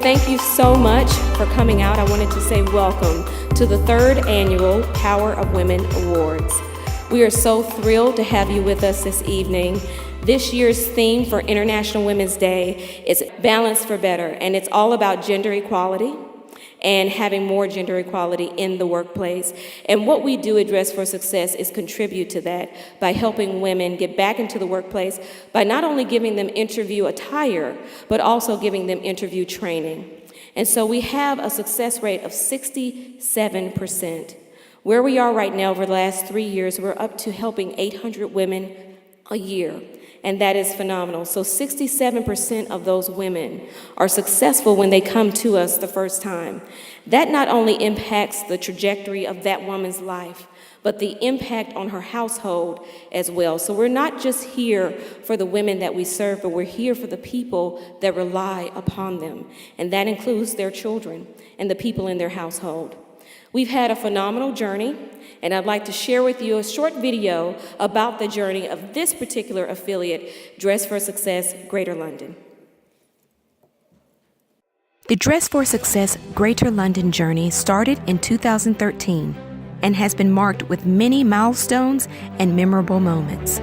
thank you so much for coming out. I wanted to say welcome to the 3rd annual Power of Women Awards. We are so thrilled to have you with us this evening. This year's theme for International Women's Day is Balance for Better, and it's all about gender equality and having more gender equality in the workplace. And what we do at Dress for Success is contribute to that by helping women get back into the workplace by not only giving them interview attire, but also giving them interview training. And so we have a success rate of 67%. Where we are right now over the last 3 years, we're up to helping 800 women a year. And that is phenomenal. So 67% of those women are successful when they come to us the first time. That not only impacts the trajectory of that woman's life, but the impact on her household as well. So we're not just here for the women that we serve, but we're here for the people that rely upon them. And that includes their children and the people in their household. We've had a phenomenal journey, and I'd like to share with you a short video about the journey of this particular affiliate, Dress for Success Greater London. The Dress for Success Greater London journey started in 2013 and has been marked with many milestones and memorable moments.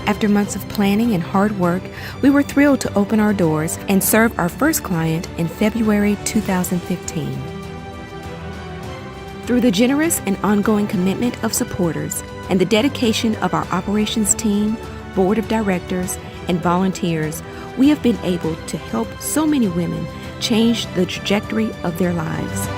After months of planning and hard work, we were thrilled to open our doors and serve our first client in February 2015. Through the generous and ongoing commitment of supporters and the dedication of our operations team, board of directors, and volunteers, we have been able to help so many women change the trajectory of their lives.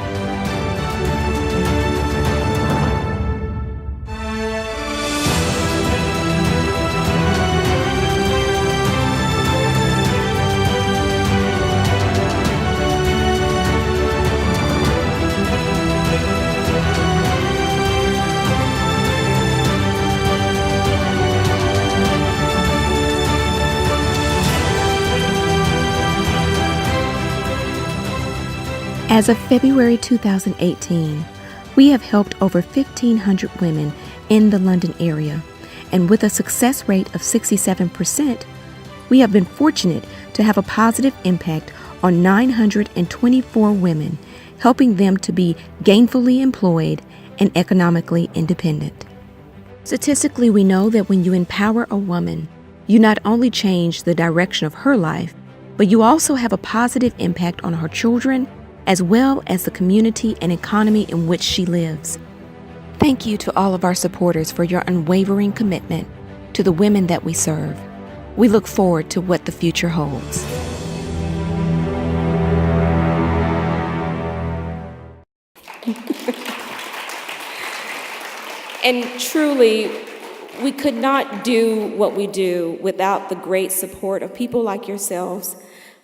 As of February 2018, we have helped over 1,500 women in the London area, and with a success rate of 67%, we have been fortunate to have a positive impact on 924 women, helping them to be gainfully employed and economically independent. Statistically, we know that when you empower a woman, you not only change the direction of her life, but you also have a positive impact on her children, as well as the community and economy in which she lives. Thank you to all of our supporters for your unwavering commitment to the women that we serve. We look forward to what the future holds. And truly, we could not do what we do without the great support of people like yourselves,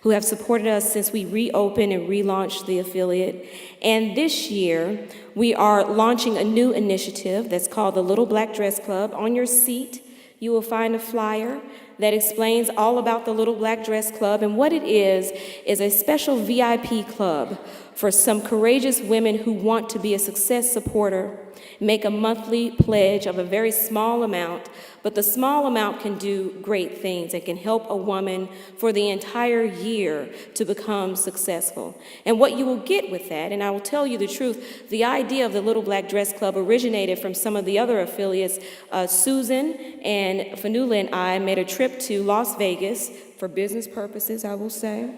who have supported us since we reopened and relaunched the affiliate. And this year, we are launching a new initiative that's called the Little Black Dress Club. On your seat, you will find a flyer that explains all about the Little Black Dress Club. And what it is a special VIP club for some courageous women who want to be a success supporter, make a monthly pledge of a very small amount, but the small amount can do great things. It can help a woman for the entire year to become successful. And what you will get with that, and I will tell you the truth, the idea of the Little Black Dress Club originated from some of the other affiliates. Susan and Fanula and I made a trip to Las Vegas for business purposes, I will say.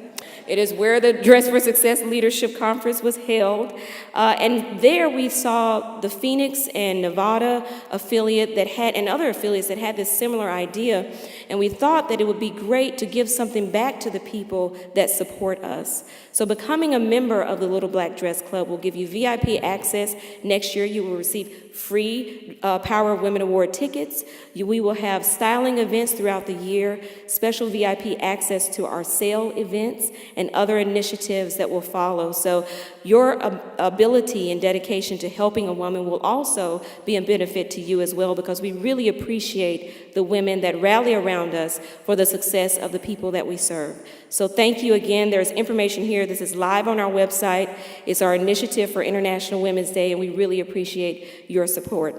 It is where the Dress for Success Leadership Conference was held. And there we saw the Phoenix and Nevada affiliate and other affiliates that had this similar idea. And we thought that it would be great to give something back to the people that support us. So becoming a member of the Little Black Dress Club will give you VIP access. Next year, you will receive free Power of Women Award tickets. We will have styling events throughout the year, special VIP access to our sale events, and other initiatives that will follow. So your ability and dedication to helping a woman will also be a benefit to you as well, because we really appreciate the women that rally around us for the success of the people that we serve. So thank you again. There's information here. This is live on our website. It's our initiative for International Women's Day, and we really appreciate your support.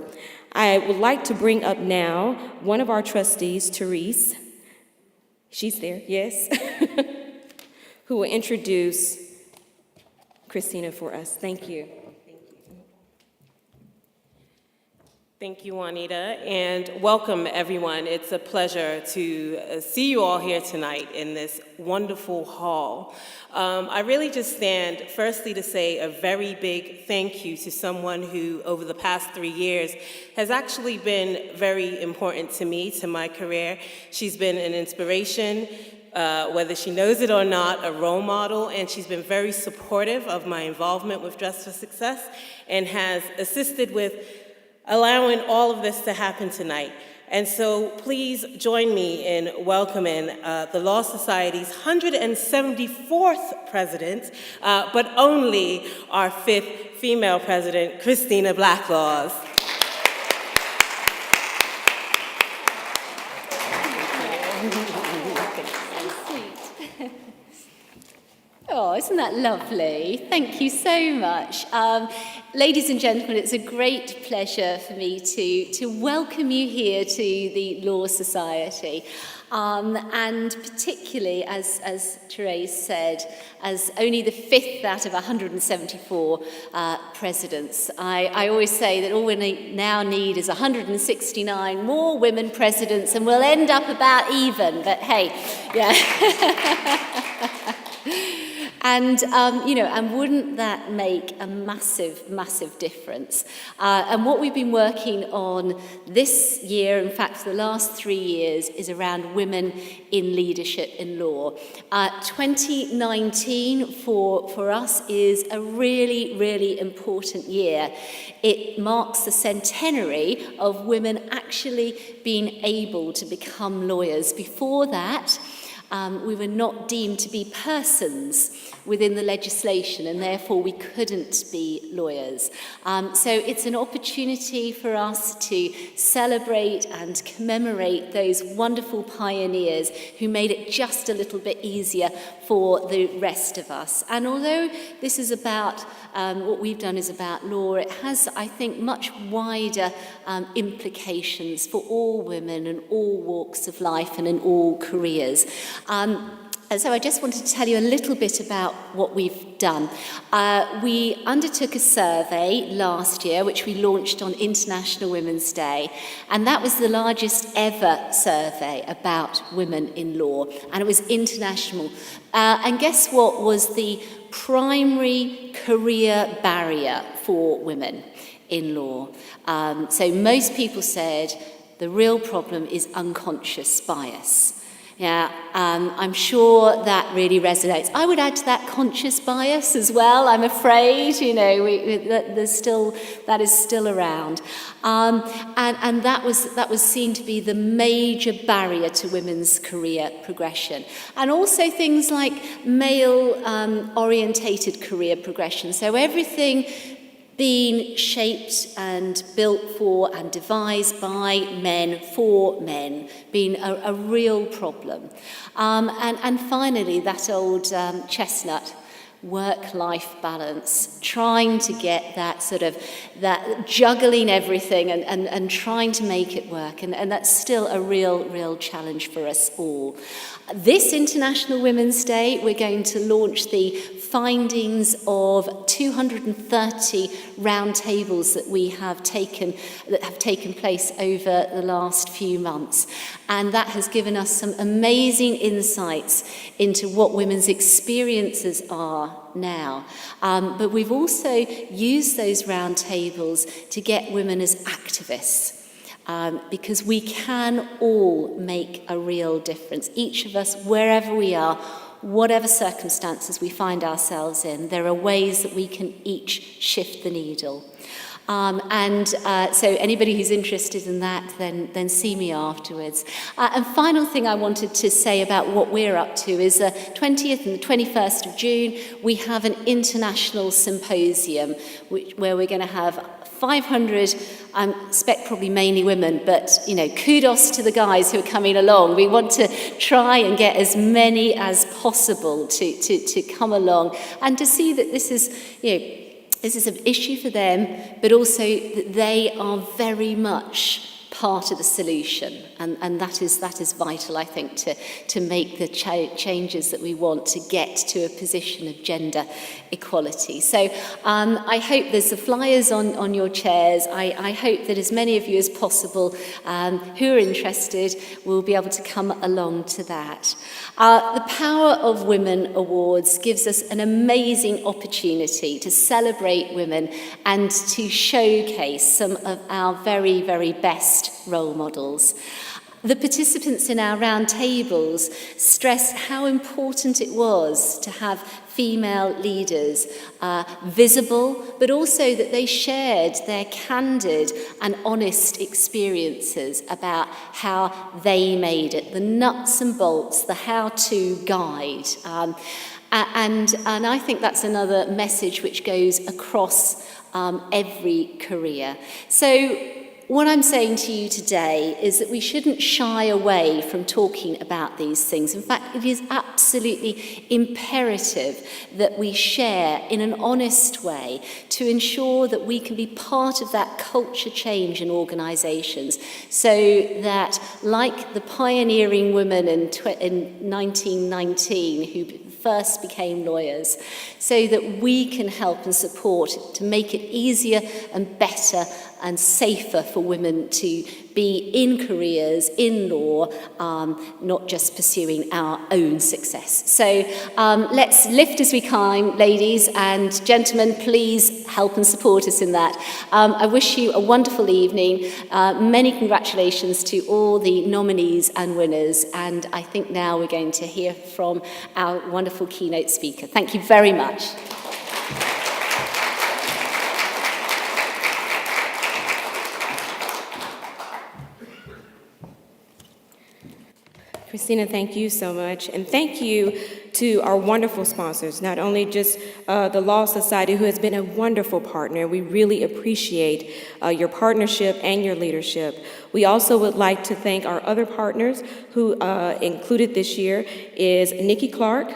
I would like to bring up now one of our trustees, Therese. She's there, yes, who will introduce Christina for us. Thank you. Thank you, Juanita, and welcome, everyone. It's a pleasure to see you all here tonight in this wonderful hall. I really just stand, firstly, to say a very big thank you to someone who, over the past 3 years, has actually been very important to me, to my career. She's been an inspiration, whether she knows it or not, a role model, and she's been very supportive of my involvement with Dress for Success and has assisted with allowing all of this to happen tonight. And so please join me in welcoming the Law Society's 174th president, but only our 5th female president, Christina Blacklaws. Oh, isn't that lovely? Thank you so much. Ladies and gentlemen, it's a great pleasure for me to welcome you here to the Law Society. And particularly, as Therese said, as only the 5th out of 174 presidents. I always say that all we now need is 169 more women presidents, and we'll end up about even, but hey, yeah. And, and wouldn't that make a massive, massive difference? And what we've been working on this year, in fact, for the last 3 years, is around women in leadership in law. 2019 for us is a really, really important year. It marks the centenary of women actually being able to become lawyers. Before that, we were not deemed to be persons within the legislation, and therefore we couldn't be lawyers. So it's an opportunity for us to celebrate and commemorate those wonderful pioneers who made it just a little bit easier for the rest of us. And although this is about, what we've done is about law, it has, I think, much wider implications for all women in all walks of life and in all careers. And so I just wanted to tell you a little bit about what we've done. We undertook a survey last year, which we launched on International Women's Day, and that was the largest ever survey about women in law, and it was international. And guess what was the primary career barrier for women in law? So most people said the real problem is unconscious bias. Yeah, I'm sure that really resonates. I would add to that conscious bias as well, I'm afraid, that is still around. And that was seen to be the major barrier to women's career progression. And also things like male-orientated career progression. So everything being shaped and built for and devised by men for men, being a real problem. And finally, that old chestnut, work-life balance, trying to get that juggling everything and trying to make it work. And that's still a real challenge for us all. This International Women's Day, we're going to launch the findings of 230 roundtables that have taken place over the last few months. And that has given us some amazing insights into what women's experiences are now. But we've also used those roundtables to get women as activists. Because we can all make a real difference. Each of us, wherever we are, whatever circumstances we find ourselves in, there are ways that we can each shift the needle. So anybody who's interested in that, then see me afterwards. And final thing I wanted to say about what we're up to is 20th and the 21st of June, we have an international symposium where we're going to have 500, I expect probably mainly women, but, kudos to the guys who are coming along. We want to try and get as many as possible to come along and to see that this is, this is an issue for them, but also that they are very much part of the solution, and that is vital, I think, to make the changes that we want to get to a position of gender equality. So I hope there's the flyers on your chairs. I hope that as many of you as possible who are interested will be able to come along to that. The Power of Women Awards gives us an amazing opportunity to celebrate women and to showcase some of our very, very best role models. The participants in our round tables stressed how important it was to have female leaders visible, but also that they shared their candid and honest experiences about how they made it, the nuts and bolts, the how-to guide. And I think that's another message which goes across every career. So what I'm saying to you today is that we shouldn't shy away from talking about these things. In fact, it is absolutely imperative that we share in an honest way to ensure that we can be part of that culture change in organisations, so that, like the pioneering women in 1919 who first became lawyers, so that we can help and support to make it easier and better and safer for women to be in careers in law, not just pursuing our own success. So let's lift as we climb, ladies and gentlemen. Please help and support us in that. I wish you a wonderful evening. Many congratulations to all the nominees and winners. And I think now we're going to hear from our wonderful keynote speaker. Thank you very much. Christina, thank you so much. And thank you to our wonderful sponsors, not only just the Law Society, who has been a wonderful partner. We really appreciate your partnership and your leadership. We also would like to thank our other partners who included this year is Nikki Clark,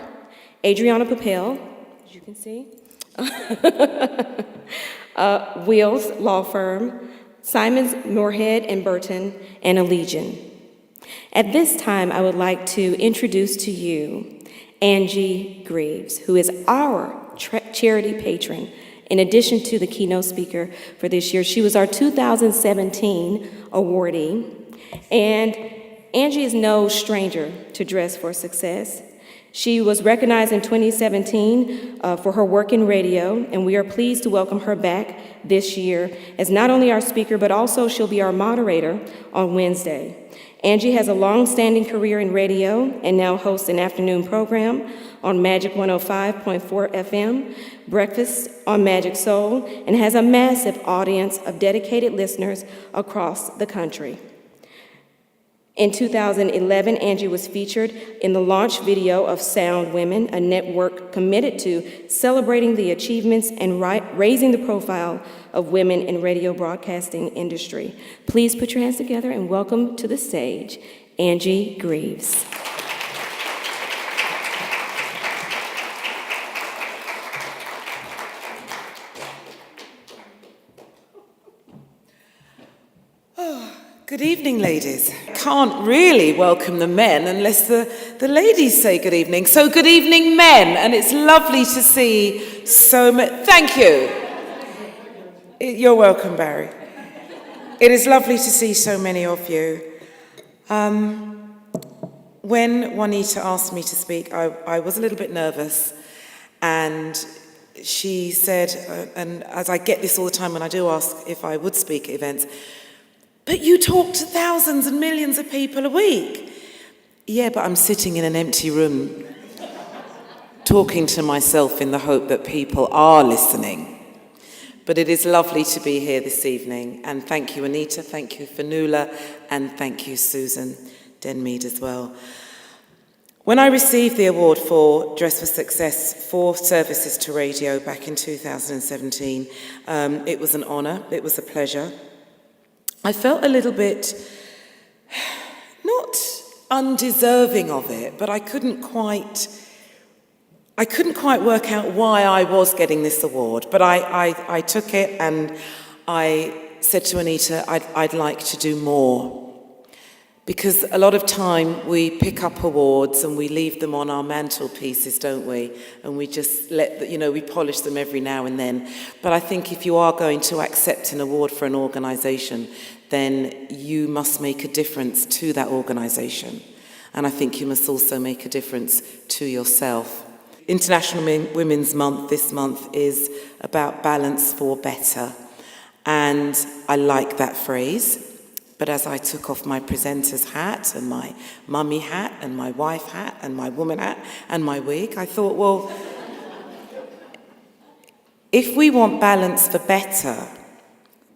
Adriana Papel, as you can see, Wheels Law Firm, Simons, Moorhead and Burton, and Allegiant. At this time, I would like to introduce to you Angie Greaves, who is our charity patron. In addition to the keynote speaker for this year, she was our 2017 awardee. And Angie is no stranger to Dress for Success. She was recognized in 2017 for her work in radio, and we are pleased to welcome her back this year as not only our speaker, but also she'll be our moderator on Wednesday. Angie has a long-standing career in radio and now hosts an afternoon program on Magic 105.4 FM, Breakfast on Magic Soul, and has a massive audience of dedicated listeners across the country. In 2011, Angie was featured in the launch video of Sound Women, a network committed to celebrating the achievements and raising the profile of women in radio broadcasting industry. Please put your hands together and welcome to the stage, Angie Greaves. Good evening, ladies. Can't really welcome the men unless the ladies say good evening. So good evening, men, and it's lovely to see so many. Thank you. You're welcome, Barry. It is lovely to see so many of you. When Juanita asked me to speak, I was a little bit nervous, and she said, and as I get this all the time when I do ask if I would speak at events, but you talk to thousands and millions of people a week. Yeah, but I'm sitting in an empty room talking to myself in the hope that people are listening. But it is lovely to be here this evening. And thank you, Anita, thank you, Fanula, and thank you, Susan Denmead as well. When I received the award for Dress for Success for services to radio back in 2017, it was an honour, it was a pleasure. I felt a little bit, not undeserving of it, but I couldn't quite work out why I was getting this award. But I took it and I said to Anita, I'd like to do more. Because a lot of time we pick up awards and we leave them on our mantelpieces, don't we? And we just we polish them every now and then. But I think if you are going to accept an award for an organisation, then you must make a difference to that organisation. And I think you must also make a difference to yourself. International Women's Month this month is about balance for better. And I like that phrase. But as I took off my presenter's hat and my mummy hat and my wife hat and my woman hat and my wig, I thought, well, if we want balance for better,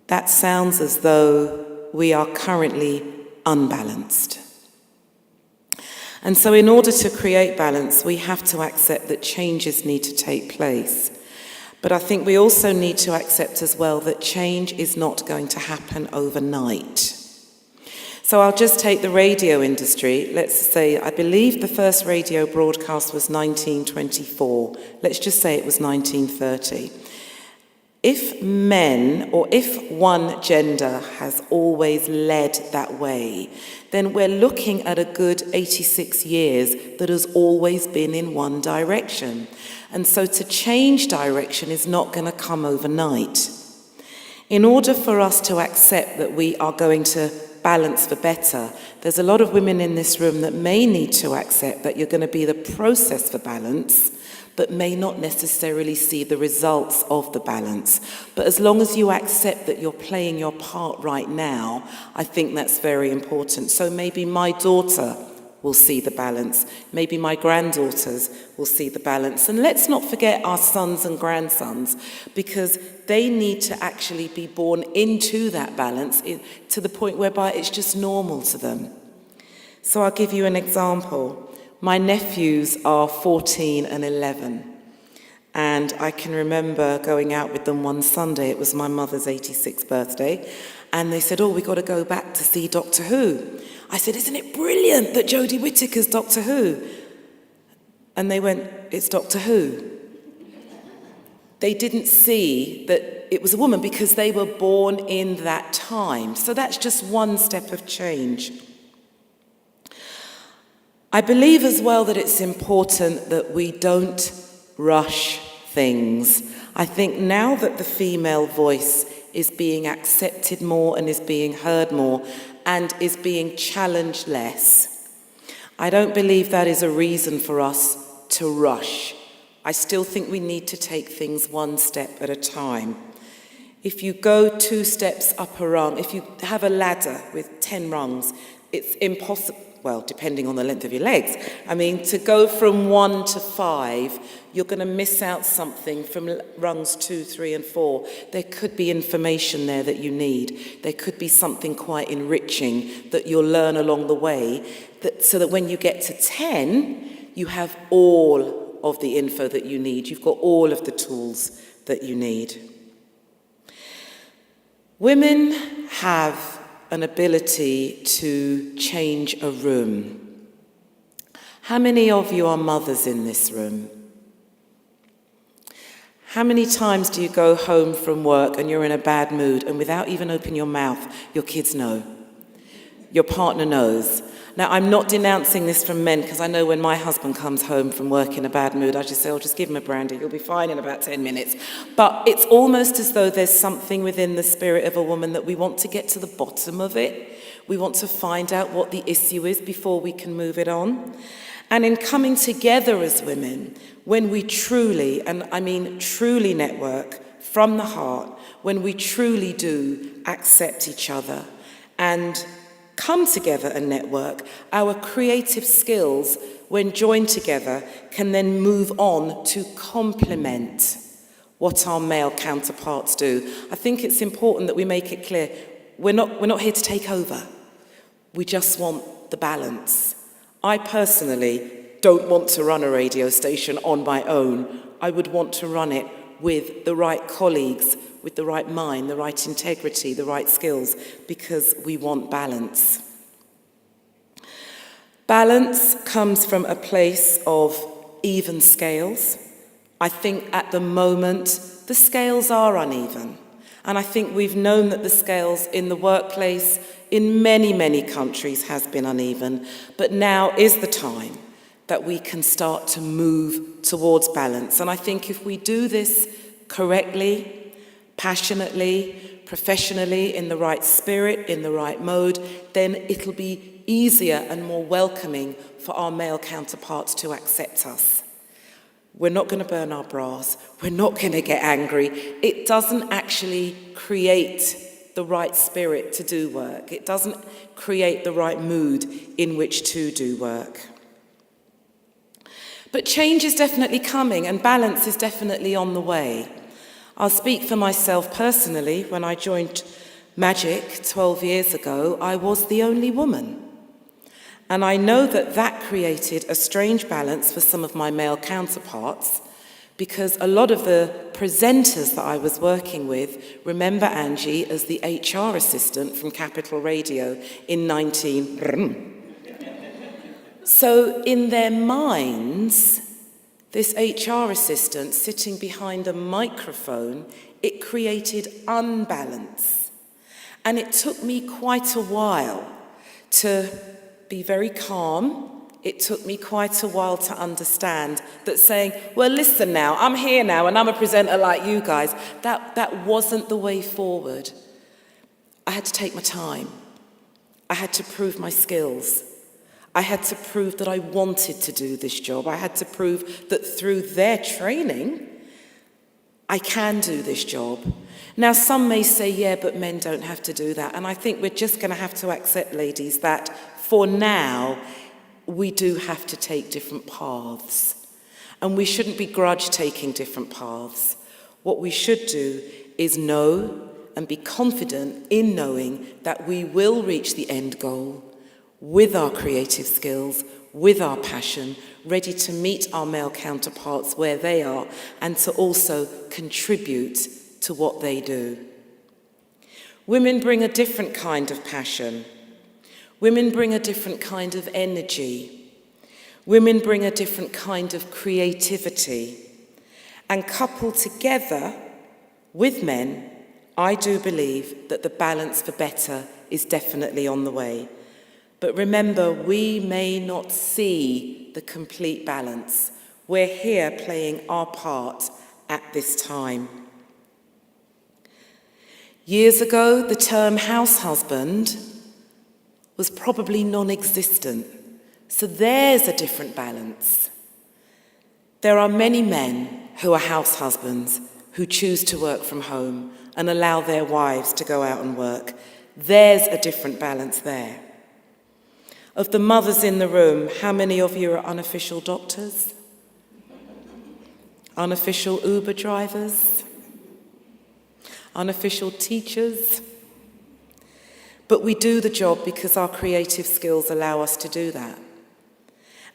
that sounds as though we are currently unbalanced. And so in order to create balance, we have to accept that changes need to take place. But I think we also need to accept as well that change is not going to happen overnight. So I'll just take the radio industry. Let's say, I believe the first radio broadcast was 1924. Let's just say it was 1930. If men, or if one gender has always led that way, then we're looking at a good 86 years that has always been in one direction. And so to change direction is not going to come overnight. In order for us to accept that we are going to balance for better, there's a lot of women in this room that may need to accept that you're going to be the process for balance, but may not necessarily see the results of the balance. But as long as you accept that you're playing your part right now, I think that's very important. So maybe my daughter will see the balance. Maybe my granddaughters will see the balance. And let's not forget our sons and grandsons, because they need to actually be born into that balance to the point whereby it's just normal to them. So I'll give you an example. My nephews are 14 and 11. And I can remember going out with them one Sunday. It was my mother's 86th birthday. And they said, oh, we got to go back to see Doctor Who. I said, isn't it brilliant that Jodie Whittaker's Doctor Who? And they went, it's Doctor Who. They didn't see that it was a woman because they were born in that time. So that's just one step of change. I believe as well that it's important that we don't rush things. I think now that the female voice is being accepted more and is being heard more and is being challenged less, I don't believe that is a reason for us to rush. I still think we need to take things one step at a time. If you go 2 steps up a rung, if you have a ladder with 10 rungs, it's impossible, well, depending on the length of your legs. I mean, to go from 1 to 5, you're going to miss out something from rungs 2, 3, and 4. There could be information there that you need. There could be something quite enriching that you'll learn along the way, so that when you get to 10, you have all of the info that you need. You've got all of the tools that you need. Women have an ability to change a room. How many of you are mothers in this room? How many times do you go home from work and you're in a bad mood and without even opening your mouth, your kids know? your partner knows. Now, I'm not denouncing this from men, because I know when my husband comes home from work in a bad mood, I just say, oh, just give him a brandy, he'll be fine in about 10 minutes. But it's almost as though there's something within the spirit of a woman that we want to get to the bottom of it. We want to find out what the issue is before we can move it on. And in coming together as women, when we truly, and I mean truly network from the heart, when we truly do accept each other and come together and network, our creative skills, when joined together, can then move on to complement what our male counterparts do. I think it's important that we make it clear, we're not here to take over. We just want the balance. I personally don't want to run a radio station on my own. I would want to run it with the right colleagues, with the right mind, the right integrity, the right skills, because we want balance. Balance comes from a place of even scales. I think at the moment, the scales are uneven. And I think we've known that the scales in the workplace in many, many countries has been uneven. But now is the time that we can start to move towards balance. And I think if we do this correctly, passionately, professionally, in the right spirit, in the right mode, then it'll be easier and more welcoming for our male counterparts to accept us. We're not going to burn our bras. We're not going to get angry. It doesn't actually create the right spirit to do work. It doesn't create the right mood in which to do work. But change is definitely coming, and balance is definitely on the way. I'll speak for myself personally. When I joined Magic 12 years ago, I was the only woman. And I know that that created a strange balance for some of my male counterparts, because a lot of the presenters that I was working with remember Angie as the HR assistant from Capital Radio in 19... So in their minds, this HR assistant sitting behind a microphone, it created unbalance. And it took me quite a while to be very calm. It took me quite a while to understand that saying, well, listen now, I'm here now and I'm a presenter like you guys, that wasn't the way forward. I had to take my time. I had to prove my skills. I had to prove that I wanted to do this job. I had to prove that through their training, I can do this job. Now, some may say, yeah, but men don't have to do that. And I think we're just going to have to accept, ladies, that for now, we do have to take different paths. And we shouldn't begrudge taking different paths. What we should do is know and be confident in knowing that we will reach the end goal with our creative skills, with our passion, ready to meet our male counterparts where they are and to also contribute to what they do. Women bring a different kind of passion. Women bring a different kind of energy. Women bring a different kind of creativity. And coupled together with men, I do believe that the balance for better is definitely on the way. But remember, we may not see the complete balance. We're here playing our part at this time. Years ago, the term house husband was probably non-existent. So there's a different balance. There are many men who are house husbands who choose to work from home and allow their wives to go out and work. There's a different balance there. Of the mothers in the room, how many of you are unofficial doctors? Unofficial Uber drivers? Unofficial teachers? But we do the job because our creative skills allow us to do that.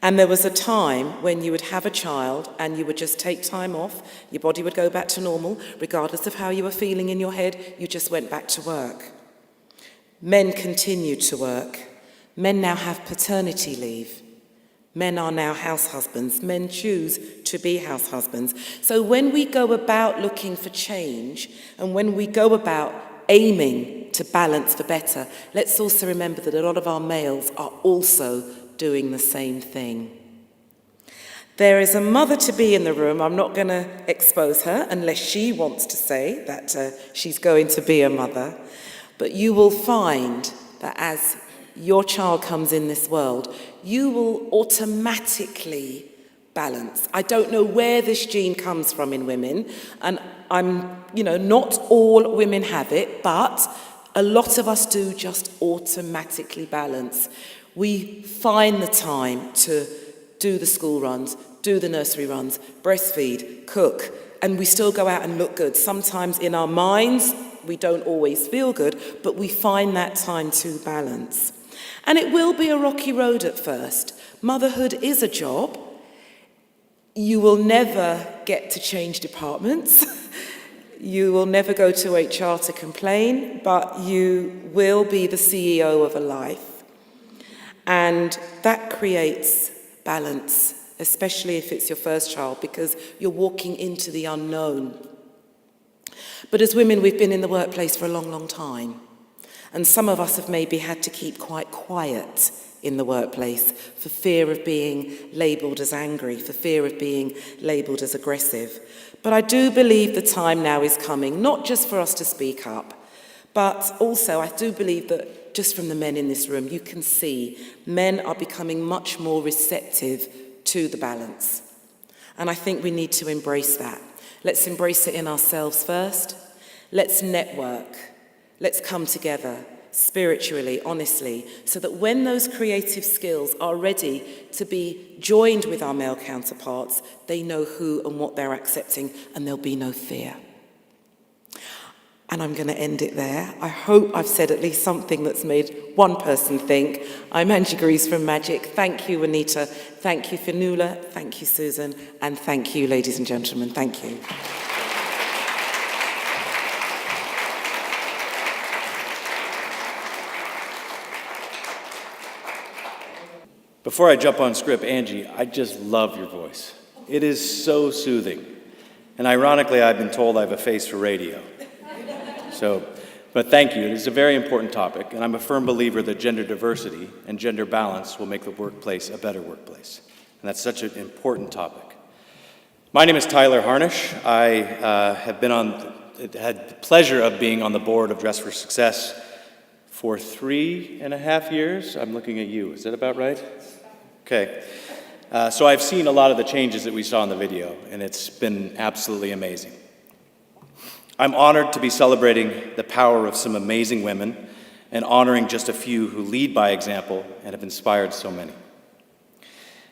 And there was a time when you would have a child and you would just take time off, your body would go back to normal, regardless of how you were feeling in your head, you just went back to work. Men continued to work. Men now have paternity leave. Men are now house husbands. Men choose to be house husbands. So when we go about looking for change and when we go about aiming to balance for better, let's also remember that a lot of our males are also doing the same thing. There is a mother-to-be in the room. I'm not going to expose her unless she wants to say that she's going to be a mother. But you will find that as your child comes in this world, you will automatically balance. I don't know where this gene comes from in women, and not all women have it, but a lot of us do just automatically balance. We find the time to do the school runs, do the nursery runs, breastfeed, cook, and we still go out and look good. Sometimes in our minds, we don't always feel good, but we find that time to balance. And it will be a rocky road at first. Motherhood is a job. You will never get to change departments. You will never go to HR to complain, but you will be the CEO of a life. And that creates balance, especially if it's your first child, because you're walking into the unknown. But as women, we've been in the workplace for a long, long time. And some of us have maybe had to keep quite quiet in the workplace for fear of being labelled as angry, for fear of being labelled as aggressive. But I do believe the time now is coming, not just for us to speak up, but also I do believe that just from the men in this room, you can see men are becoming much more receptive to the balance. And I think we need to embrace that. Let's embrace it in ourselves first. Let's network. Let's come together spiritually, honestly, so that when those creative skills are ready to be joined with our male counterparts, they know who and what they're accepting, and there'll be no fear. And I'm going to end it there. I hope I've said at least something that's made one person think. I'm Angie Greaves from Magic. Thank you, Anita. Thank you, Fionnuala. Thank you, Susan. And thank you, ladies and gentlemen. Thank you. Before I jump on script, Angie, I just love your voice. It is so soothing. And ironically, I've been told I have a face for radio. But thank you. It is a very important topic, and I'm a firm believer that gender diversity and gender balance will make the workplace a better workplace. And that's such an important topic. My name is Tyler Harnish. I had the pleasure of being on the board of Dress for Success for 3.5 years. I'm looking at you. Is that about right? Okay. So I've seen a lot of the changes that we saw in the video, and it's been absolutely amazing. I'm honored to be celebrating the power of some amazing women and honoring just a few who lead by example and have inspired so many.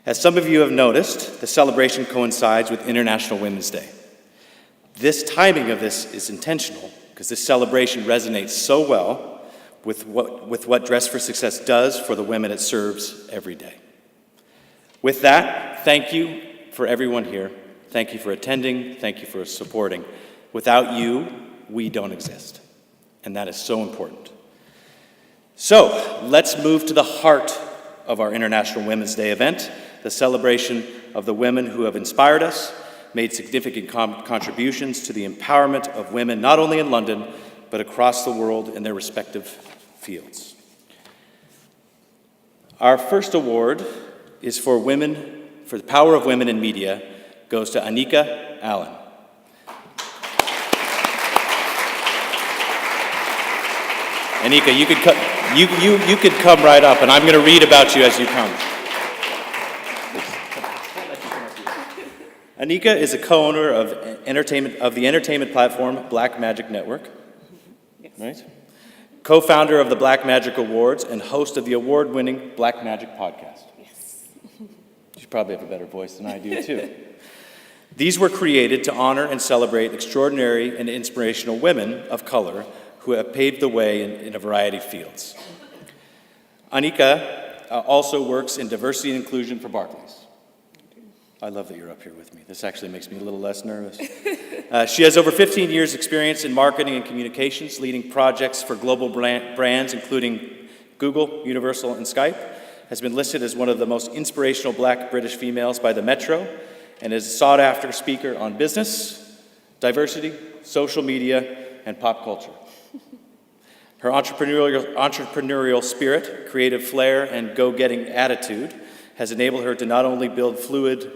As some of you have noticed, the celebration coincides with International Women's Day. This timing of this is intentional because this celebration resonates so well with what Dress for Success does for the women it serves every day. With that, thank you for everyone here. Thank you for attending. Thank you for supporting. Without you, we don't exist. And that is so important. So, let's move to the heart of our International Women's Day event, the celebration of the women who have inspired us, made significant contributions to the empowerment of women not only in London, but across the world in their respective fields. Our first award is for the power of women in media, goes to Anika Allen. Anika, you could come right up, and I'm going to read about you as you come. Anika is a co-owner of the entertainment platform Black Magic Network, right? Co-founder of the Black Magic Awards and host of the award-winning Black Magic podcast. Yes. You probably have a better voice than I do, too. These were created to honor and celebrate extraordinary and inspirational women of color who have paved the way in a variety of fields. Anika also works in diversity and inclusion for Barclays. I love that you're up here with me. This actually makes me a little less nervous. She has over 15 years' experience in marketing and communications, leading projects for global brands, including Google, Universal, and Skype, has been listed as one of the most inspirational Black British females by the Metro, and is a sought-after speaker on business, diversity, social media, and pop culture. Her entrepreneurial spirit, creative flair, and go-getting attitude has enabled her to not only build fluid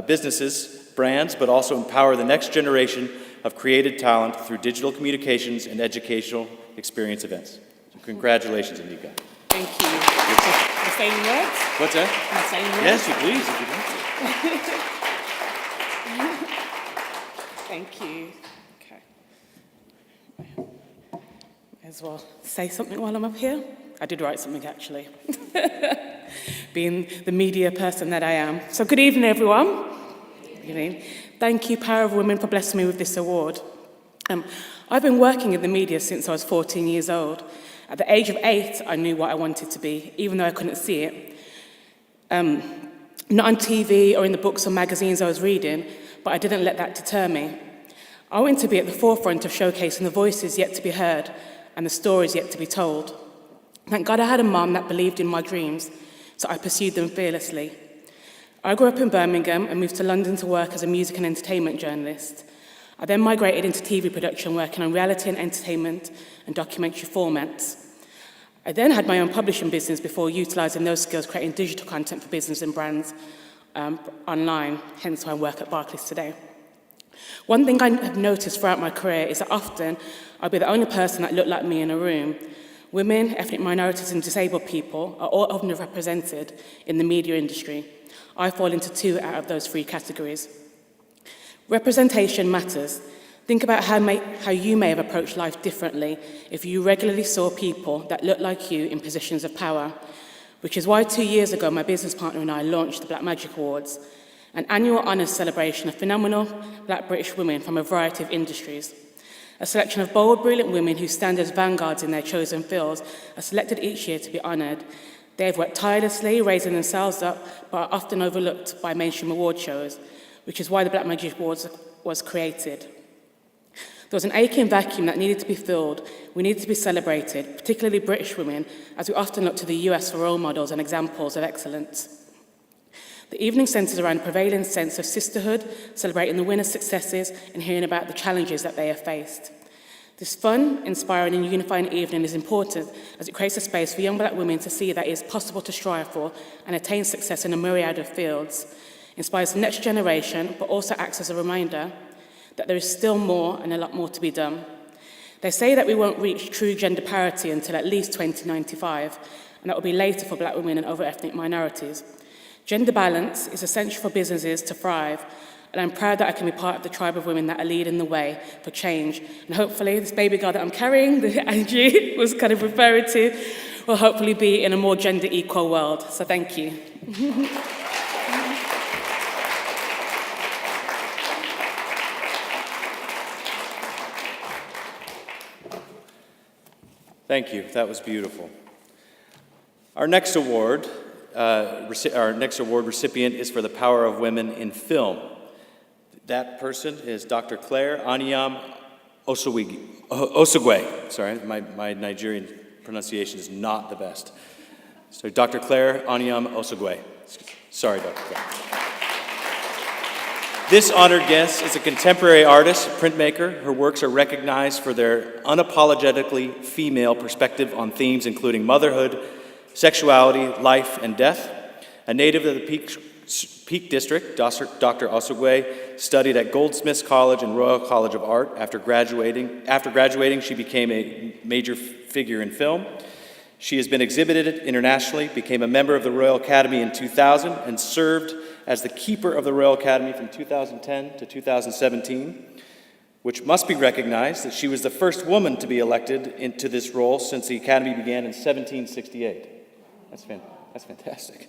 businesses, brands, but also empower the next generation of creative talent through digital communications and educational experience events. So congratulations, Anika. Thank you. Am I saying words? What's that? Am I saying words? Yes, you please, if you'd like to. Thank you. Okay. May as well say something while I'm up here. I did write something, actually. Being the media person that I am. So good evening, everyone. Good evening. Thank you, Power of Women, for blessing me with this award. I've been working in the media since I was 14 years old. At the age of 8, I knew what I wanted to be, even though I couldn't see it. Not on TV or in the books or magazines I was reading, but I didn't let that deter me. I wanted to be at the forefront of showcasing the voices yet to be heard and the stories yet to be told. Thank God I had a mum that believed in my dreams, so I pursued them fearlessly. I grew up in Birmingham and moved to London to work as a music and entertainment journalist. I then migrated into TV production, working on reality and entertainment and documentary formats. I then had my own publishing business before utilising those skills, creating digital content for business and brands online, hence why I work at Barclays today. One thing I have noticed throughout my career is that often I'll be the only person that looked like me in a room. Women, ethnic minorities and disabled people are all underrepresented in the media industry. I fall into 2 out of those 3 categories. Representation matters. Think about how you may have approached life differently if you regularly saw people that look like you in positions of power, which is why 2 years ago my business partner and I launched the Black Magic Awards, an annual honours celebration of phenomenal Black British women from a variety of industries. A selection of bold, brilliant women who stand as vanguards in their chosen fields are selected each year to be honoured. They have worked tirelessly, raising themselves up, but are often overlooked by mainstream award shows, which is why the Black Magic Awards was created. There was an aching vacuum that needed to be filled. We needed to be celebrated, particularly British women, as we often look to the US for role models and examples of excellence. The evening centres around a prevailing sense of sisterhood, celebrating the winners' successes and hearing about the challenges that they have faced. This fun, inspiring and unifying evening is important as it creates a space for young Black women to see that it is possible to strive for and attain success in a myriad of fields, inspires the next generation, but also acts as a reminder that there is still more and a lot more to be done. They say that we won't reach true gender parity until at least 2095, and that will be later for Black women and other ethnic minorities. Gender balance is essential for businesses to thrive, and I'm proud that I can be part of the tribe of women that are leading the way for change. And hopefully this baby girl that I'm carrying, that Angie was kind of referring to, will hopefully be in a more gender equal world. So thank you. Thank you. That was beautiful. Our next award recipient is for the power of women in film. That person is Dr. Claire Anyam Osogwe. Sorry, my Nigerian pronunciation is not the best. So Dr. Claire Anyam Osogwe. Sorry, Dr. Claire. This honored guest is a contemporary artist, printmaker. Her works are recognized for their unapologetically female perspective on themes including motherhood, sexuality, life, and death. A native of the Peak District, Dr. Osogwe studied at Goldsmiths College and Royal College of Art. After graduating, she became a major figure in film. She has been exhibited internationally, became a member of the Royal Academy in 2000, and served as the keeper of the Royal Academy from 2010 to 2017, which must be recognized that she was the first woman to be elected into this role since the Academy began in 1768. That's fantastic.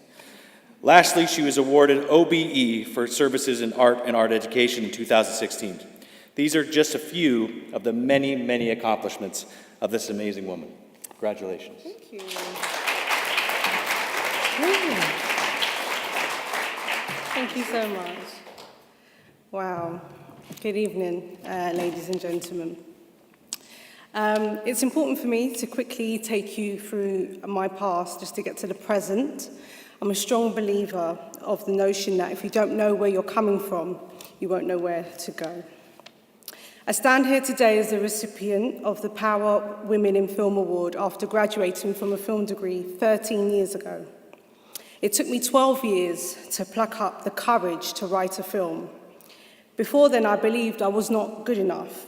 Lastly, she was awarded OBE for services in art and art education in 2016. These are just a few of the many, many accomplishments of this amazing woman. Congratulations. Thank you. Thank you so much. Wow. Good evening, ladies and gentlemen. It's important for me to quickly take you through my past just to get to the present. I'm a strong believer of the notion that if you don't know where you're coming from, you won't know where to go. I stand here today as the recipient of the Power Women in Film Award after graduating from a film degree 13 years ago. It took me 12 years to pluck up the courage to write a film. Before then, I believed I was not good enough.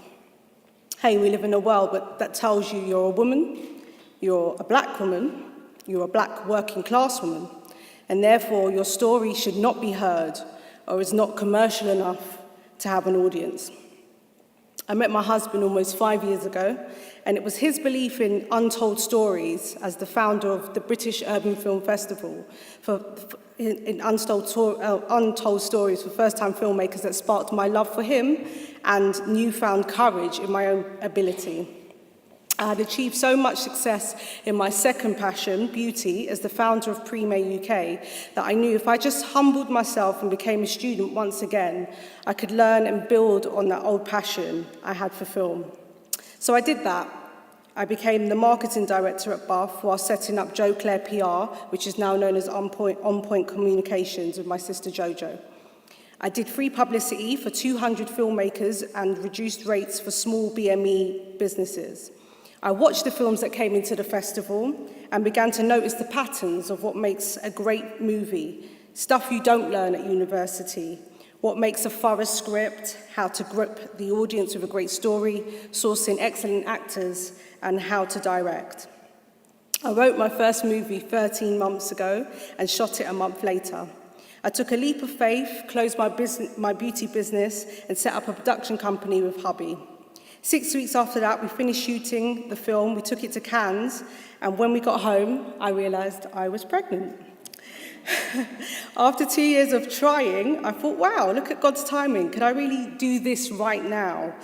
Hey, we live in a world that tells you you're a woman, you're a black woman, you're a black working class woman, and therefore your story should not be heard or is not commercial enough to have an audience. I met my husband almost 5 years ago, and it was his belief in untold stories as the founder of the British Urban Film Festival in untold stories for first-time filmmakers that sparked my love for him and newfound courage in my own ability. I had achieved so much success in my second passion, beauty, as the founder of Pre-May UK, that I knew if I just humbled myself and became a student once again, I could learn and build on that old passion I had for film. So I did that. I became the marketing director at Buff while setting up Jo Claire PR, which is now known as On Point Communications with my sister Jojo. I did free publicity for 200 filmmakers and reduced rates for small BME businesses. I watched the films that came into the festival and began to notice the patterns of what makes a great movie, stuff you don't learn at university, what makes a thorough script, how to grip the audience with a great story, sourcing excellent actors, and how to direct. I wrote my first movie 13 months ago and shot it a month later. I took a leap of faith, closed my beauty business, and set up a production company with hubby. 6 weeks after that, we finished shooting the film, we took it to Cannes, and when we got home, I realized I was pregnant. After 2 years of trying, I thought, wow, look at God's timing. Could I really do this right now?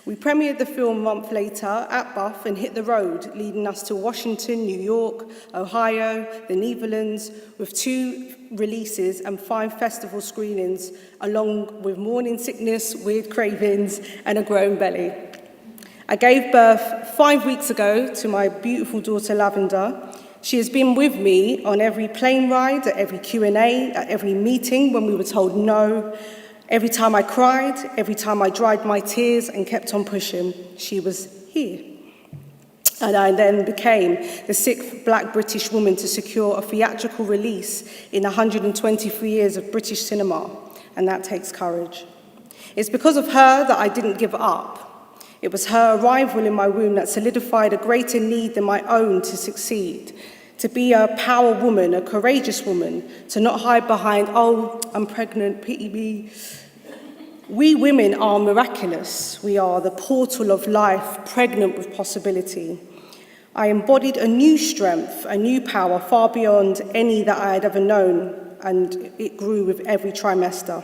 We premiered the film a month later at Buff and hit the road, leading us to Washington, New York, Ohio, the Netherlands, with 2 releases and 5 festival screenings, along with morning sickness, weird cravings, and a growing belly. I gave birth 5 weeks ago to my beautiful daughter, Lavender. She has been with me on every plane ride, at every Q&A, at every meeting when we were told no. Every time I cried, every time I dried my tears and kept on pushing, she was here. And I then became the 6th black British woman to secure a theatrical release in 123 years of British cinema, and that takes courage. It's because of her that I didn't give up. It was her arrival in my womb that solidified a greater need than my own to succeed, to be a power woman, a courageous woman, to not hide behind, oh, I'm pregnant, pity me. We women are miraculous. We are the portal of life, pregnant with possibility. I embodied a new strength, a new power far beyond any that I had ever known, and it grew with every trimester.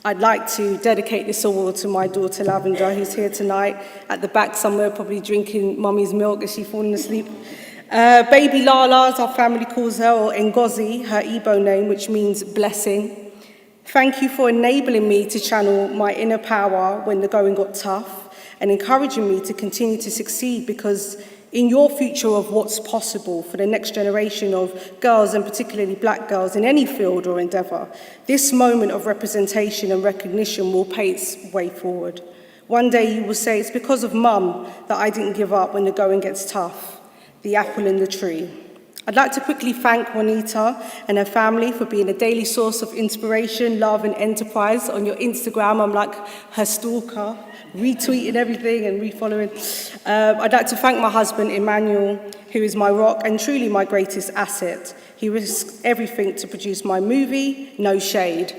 I'd like to dedicate this award to my daughter Lavender, who's here tonight, at the back somewhere, probably drinking mummy's milk as she's falling asleep. Baby Lala, as our family calls her, or Ngozi, her Igbo name, which means blessing. Thank you for enabling me to channel my inner power when the going got tough, and encouraging me to continue to succeed, because in your future of what's possible for the next generation of girls, and particularly black girls in any field or endeavour, this moment of representation and recognition will pave its way forward. One day you will say, it's because of Mum that I didn't give up when the going gets tough, the apple in the tree. I'd like to quickly thank Juanita and her family for being a daily source of inspiration, love and enterprise. On your Instagram, I'm like her stalker, retweeting everything and refollowing. I'd like to thank my husband, Emmanuel, who is my rock and truly my greatest asset. He risked everything to produce my movie, no shade.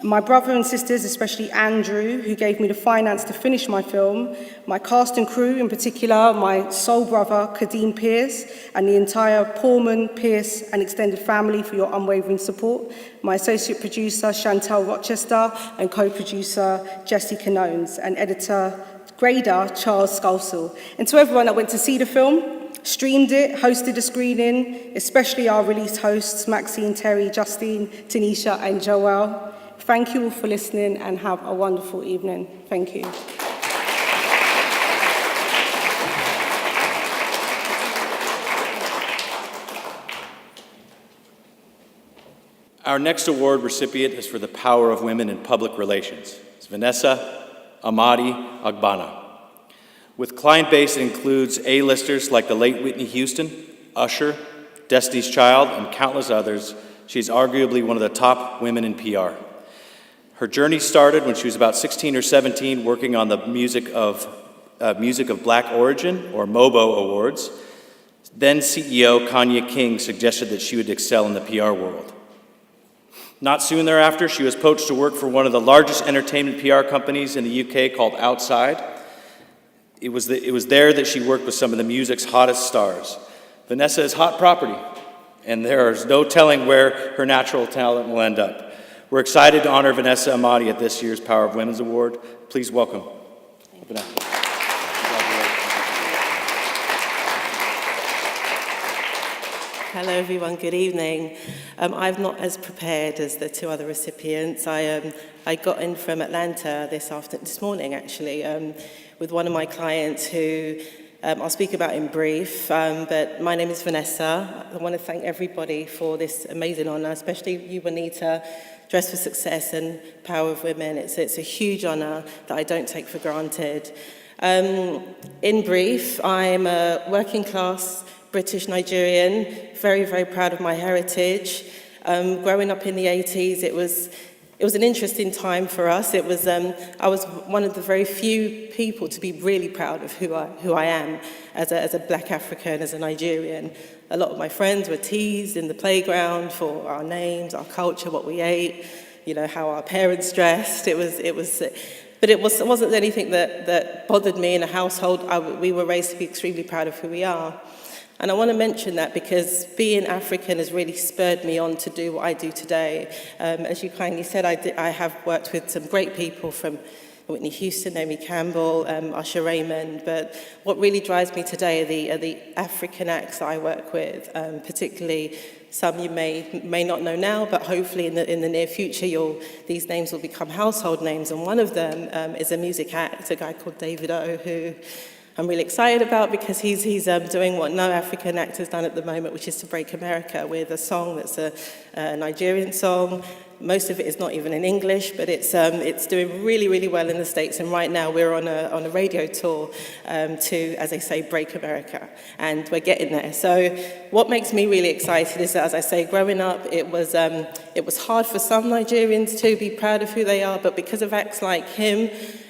My brother and sisters, especially Andrew, who gave me the finance to finish my film, my cast and crew, in particular my soul brother, Kadeem Pierce, and the entire Pullman, Pierce and extended family for your unwavering support, my associate producer, Chantel Rochester, and co-producer, Jessie Canones, and editor, grader, Charles Sculsel. And to everyone that went to see the film, streamed it, hosted a screening, especially our release hosts, Maxine, Terry, Justine, Tanisha, and Joelle. Thank you all for listening and have a wonderful evening. Thank you. Our next award recipient is for the power of women in public relations. It's Vanessa Amadi Agbana. With client base, it includes A-listers like the late Whitney Houston, Usher, Destiny's Child, and countless others. She's arguably one of the top women in PR. Her journey started when she was about 16 or 17, working on the Music of Black Origin, or MOBO Awards. Then CEO Kanye King suggested that she would excel in the PR world. Not soon thereafter, she was poached to work for one of the largest entertainment PR companies in the UK called Outside. It was there that she worked with some of the music's hottest stars. Vanessa is hot property, and there is no telling where her natural talent will end up. We're excited to honor Vanessa Amadi at this year's Power of Women's Award. Please welcome Vanessa. Hello everyone, good evening. I'm not as prepared as the two other recipients. I got in from Atlanta this morning actually, with one of my clients who I'll speak about in brief, but my name is Vanessa. I want to thank everybody for this amazing honor, especially you, Juanita, Dress for Success and Power of Women. It's a huge honor that I don't take for granted. In brief, I'm a working class British Nigerian, very, very proud of my heritage. Growing up in the 80s, it was an interesting time for us. I was one of the very few people to be really proud of who I am as a Black African, as a Nigerian. A lot of my friends were teased in the playground for our names, our culture, what we ate, how our parents dressed. But it wasn't anything that bothered me in a household. We were raised to be extremely proud of who we are. And I want to mention that because being African has really spurred me on to do what I do today. As you kindly said, I have worked with some great people from Whitney Houston, Naomi Campbell, Usher Raymond, but what really drives me today are the African acts that I work with, particularly some you may not know now, but hopefully in the near future these names will become household names, and one of them is a music act, a guy called David O, who I'm really excited about because he's doing what no African actor has done at the moment, which is to break America with a song that's a Nigerian song. Most of it is not even in English, but it's doing really, really well in the States. And right now we're on a radio tour to, as I say, break America, and we're getting there. So what makes me really excited is that, as I say, growing up, it was hard for some Nigerians to be proud of who they are, but because of acts like him.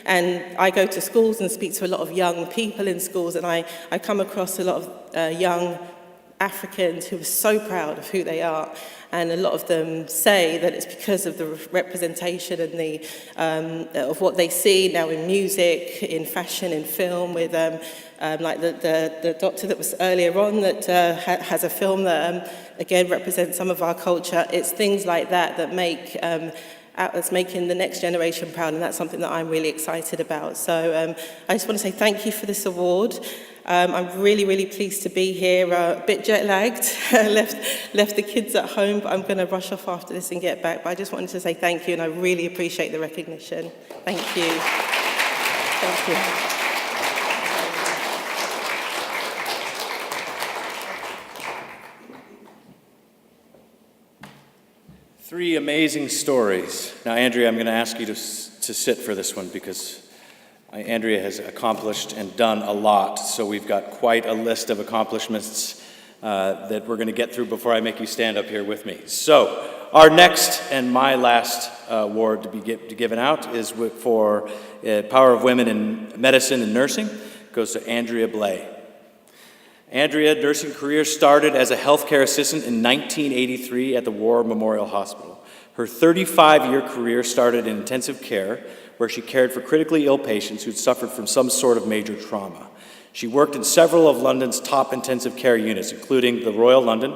And I go to schools and speak to a lot of young people in schools, and I come across a lot of young Africans who are so proud of who they are. And a lot of them say that it's because of the representation and of what they see now in music, in fashion, in film, with like the doctor that was earlier on that has a film that, again, represents some of our culture. It's things like that make that's making the next generation proud, and that's something that I'm really excited about. So I just want to say thank you for this award. I'm really, really pleased to be here, a bit jet-lagged, left the kids at home, but I'm going to rush off after this and get back. But I just wanted to say thank you, and I really appreciate the recognition. Thank you. Thank you. Three amazing stories. Now, Andrea, I'm going to ask you to sit for this one because Andrea has accomplished and done a lot. So we've got quite a list of accomplishments that we're going to get through before I make you stand up here with me. So our next and my last award to be given out is for Power of Women in Medicine and Nursing. It goes to Andrea Blay. Andrea's nursing career started as a healthcare assistant in 1983 at the War Memorial Hospital. Her 35-year career started in intensive care, where she cared for critically ill patients who'd suffered from some sort of major trauma. She worked in several of London's top intensive care units, including the Royal London,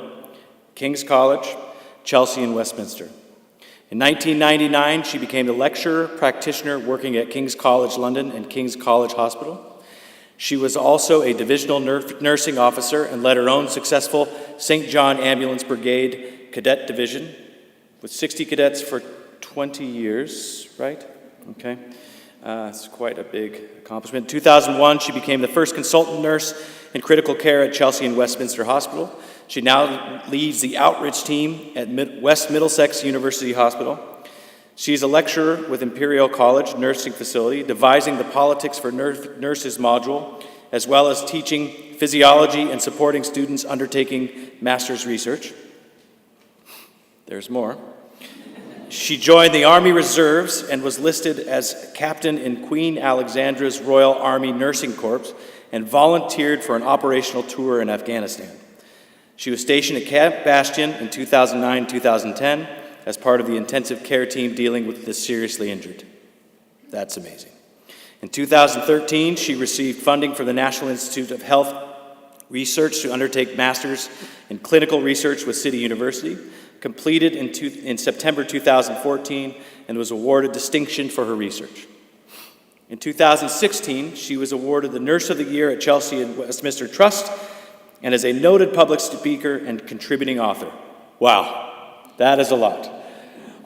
King's College, Chelsea, and Westminster. In 1999, she became the lecturer practitioner working at King's College London and King's College Hospital. She was also a divisional nursing officer and led her own successful St. John Ambulance Brigade Cadet Division with 60 cadets for 20 years, right? Okay. It's quite a big accomplishment. In 2001, she became the first consultant nurse in critical care at Chelsea and Westminster Hospital. She now leads the outreach team at West Middlesex University Hospital. She's a lecturer with Imperial College Nursing Facility, devising the Politics for Nurses module, as well as teaching physiology and supporting students undertaking master's research. There's more. She joined the Army Reserves and was listed as captain in Queen Alexandra's Royal Army Nursing Corps and volunteered for an operational tour in Afghanistan. She was stationed at Camp Bastion in 2009-2010 as part of the intensive care team dealing with the seriously injured. That's amazing. In 2013, she received funding from the National Institute of Health Research to undertake masters in clinical research with City University, completed in September 2014, and was awarded distinction for her research. In 2016, she was awarded the Nurse of the Year at Chelsea and Westminster Trust, and is a noted public speaker and contributing author. Wow, that is a lot.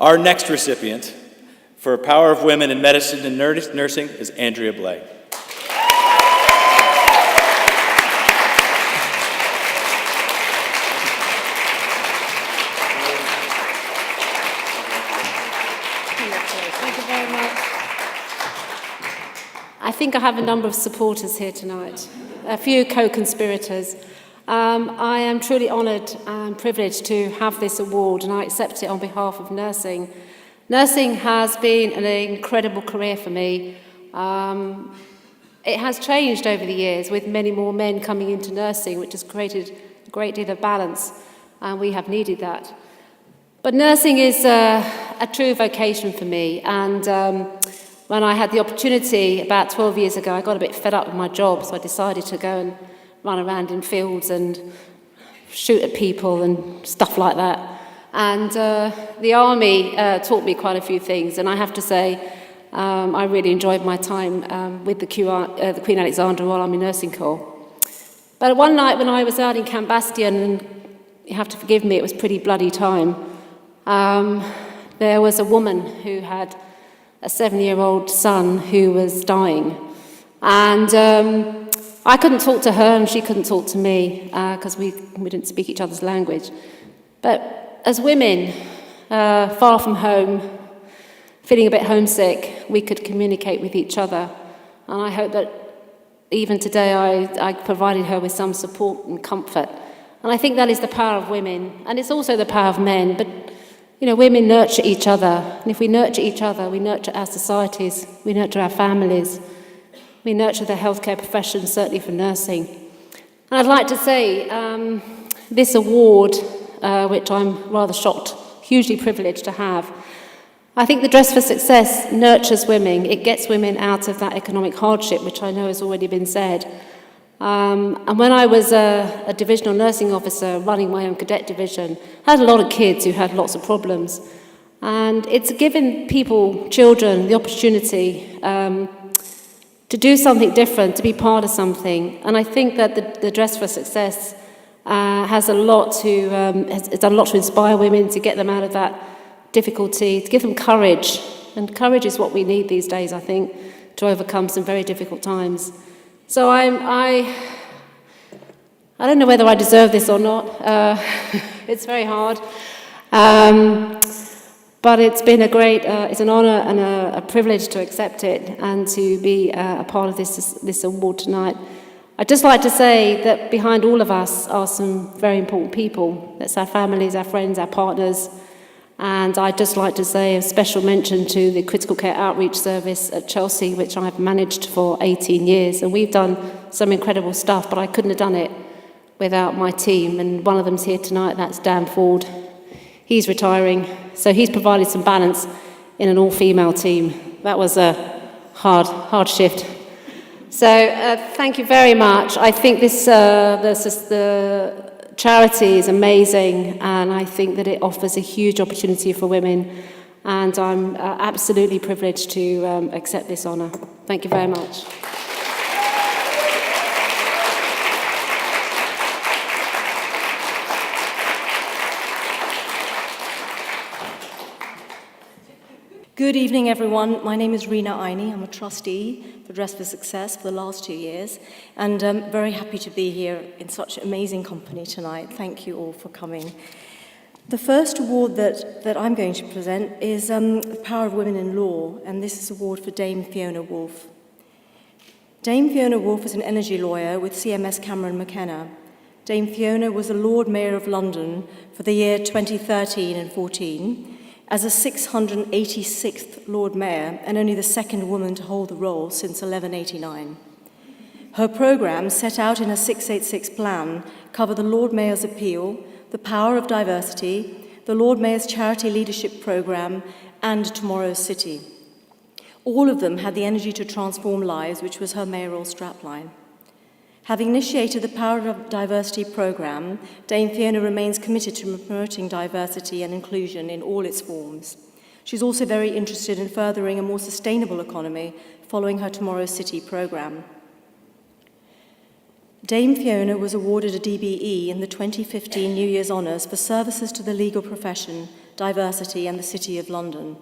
Our next recipient for Power of Women in Medicine and Nursing is Andrea Blay. Thank you very much. I think I have a number of supporters here tonight, a few co-conspirators. I am truly honoured and privileged to have this award, and I accept it on behalf of nursing. Nursing has been an incredible career for me. It has changed over the years with many more men coming into nursing, which has created a great deal of balance, and we have needed that. But nursing is a true vocation for me, and when I had the opportunity about 12 years ago, I got a bit fed up with my job, so I decided to go and run around in fields and shoot at people and stuff like that. And the army taught me quite a few things, and I have to say I really enjoyed my time with the Queen Alexandra Royal Army Nursing Corps. But one night when I was out in Camp Bastion, and you have to forgive me, it was pretty bloody time, there was a woman who had a 7-year-old son who was dying. And I couldn't talk to her and she couldn't talk to me because we didn't speak each other's language. But as women, far from home, feeling a bit homesick, we could communicate with each other. And I hope that even today I provided her with some support and comfort. And I think that is the power of women. And it's also the power of men. But, you know, women nurture each other. And if we nurture each other, we nurture our societies, we nurture our families, we nurture the healthcare profession, certainly for nursing. And I'd like to say this award, which I'm rather shocked, hugely privileged to have, I think the Dress for Success nurtures women. It gets women out of that economic hardship, which I know has already been said. And when I was a divisional nursing officer running my own cadet division, I had a lot of kids who had lots of problems. And it's given people, children, the opportunity to do something different, to be part of something. And I think that the Dress for Success has done a lot to inspire women, to get them out of that difficulty, to give them courage. And courage is what we need these days, I think, to overcome some very difficult times. So I don't know whether I deserve this or not. It's very hard. But it's been it's an honour and a privilege to accept it and to be a part of this award tonight. I'd just like to say that behind all of us are some very important people. That's our families, our friends, our partners. And I'd just like to say a special mention to the Critical Care Outreach Service at Chelsea, which I've managed for 18 years. And we've done some incredible stuff, but I couldn't have done it without my team. And one of them's here tonight, that's Dan Ford. He's retiring, so he's provided some balance in an all-female team. That was a hard shift. So thank you very much. I think the charity is amazing, and I think that it offers a huge opportunity for women, and I'm absolutely privileged to accept this honour. Thank you very much. Good evening, everyone. My name is Rina Aini. I'm a trustee for Dress for Success for the last 2 years, and I'm very happy to be here in such amazing company tonight. Thank you all for coming. The first award that I'm going to present is the Power of Women in Law, and this is an award for Dame Fiona Woolf. Dame Fiona Woolf is an energy lawyer with CMS Cameron McKenna. Dame Fiona was the Lord Mayor of London for the year 2013 and 14, as the 686th Lord Mayor and only the second woman to hold the role since 1189. Her programme, set out in her 686 plan, cover the Lord Mayor's Appeal, the Power of Diversity, the Lord Mayor's Charity Leadership Programme, and Tomorrow's City. All of them had the energy to transform lives, which was her mayoral strapline. Having initiated the Power of Diversity programme, Dame Fiona remains committed to promoting diversity and inclusion in all its forms. She's also very interested in furthering a more sustainable economy following her Tomorrow's City programme. Dame Fiona was awarded a DBE in the 2015 New Year's Honours for services to the legal profession, diversity and the City of London.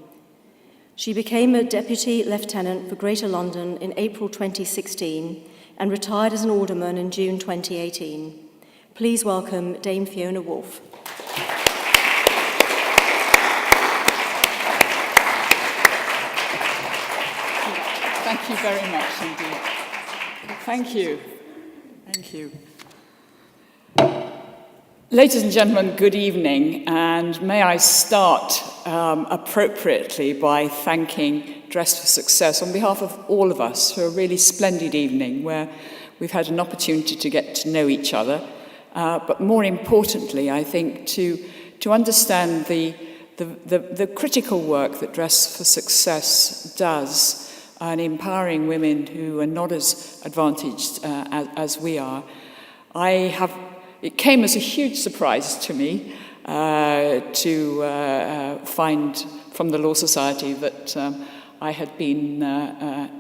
She became a Deputy Lieutenant for Greater London in April 2016 and retired as an alderman in June 2018. Please welcome Dame Fiona Woolf. Thank you very much indeed. Thank you. Thank you. Ladies and gentlemen, good evening, and may I start appropriately by thanking Dress for Success on behalf of all of us for a really splendid evening where we've had an opportunity to get to know each other, but more importantly, I think, to understand the critical work that Dress for Success does in empowering women who are not as advantaged as we are. It came as a huge surprise to me to find from the Law Society that I had been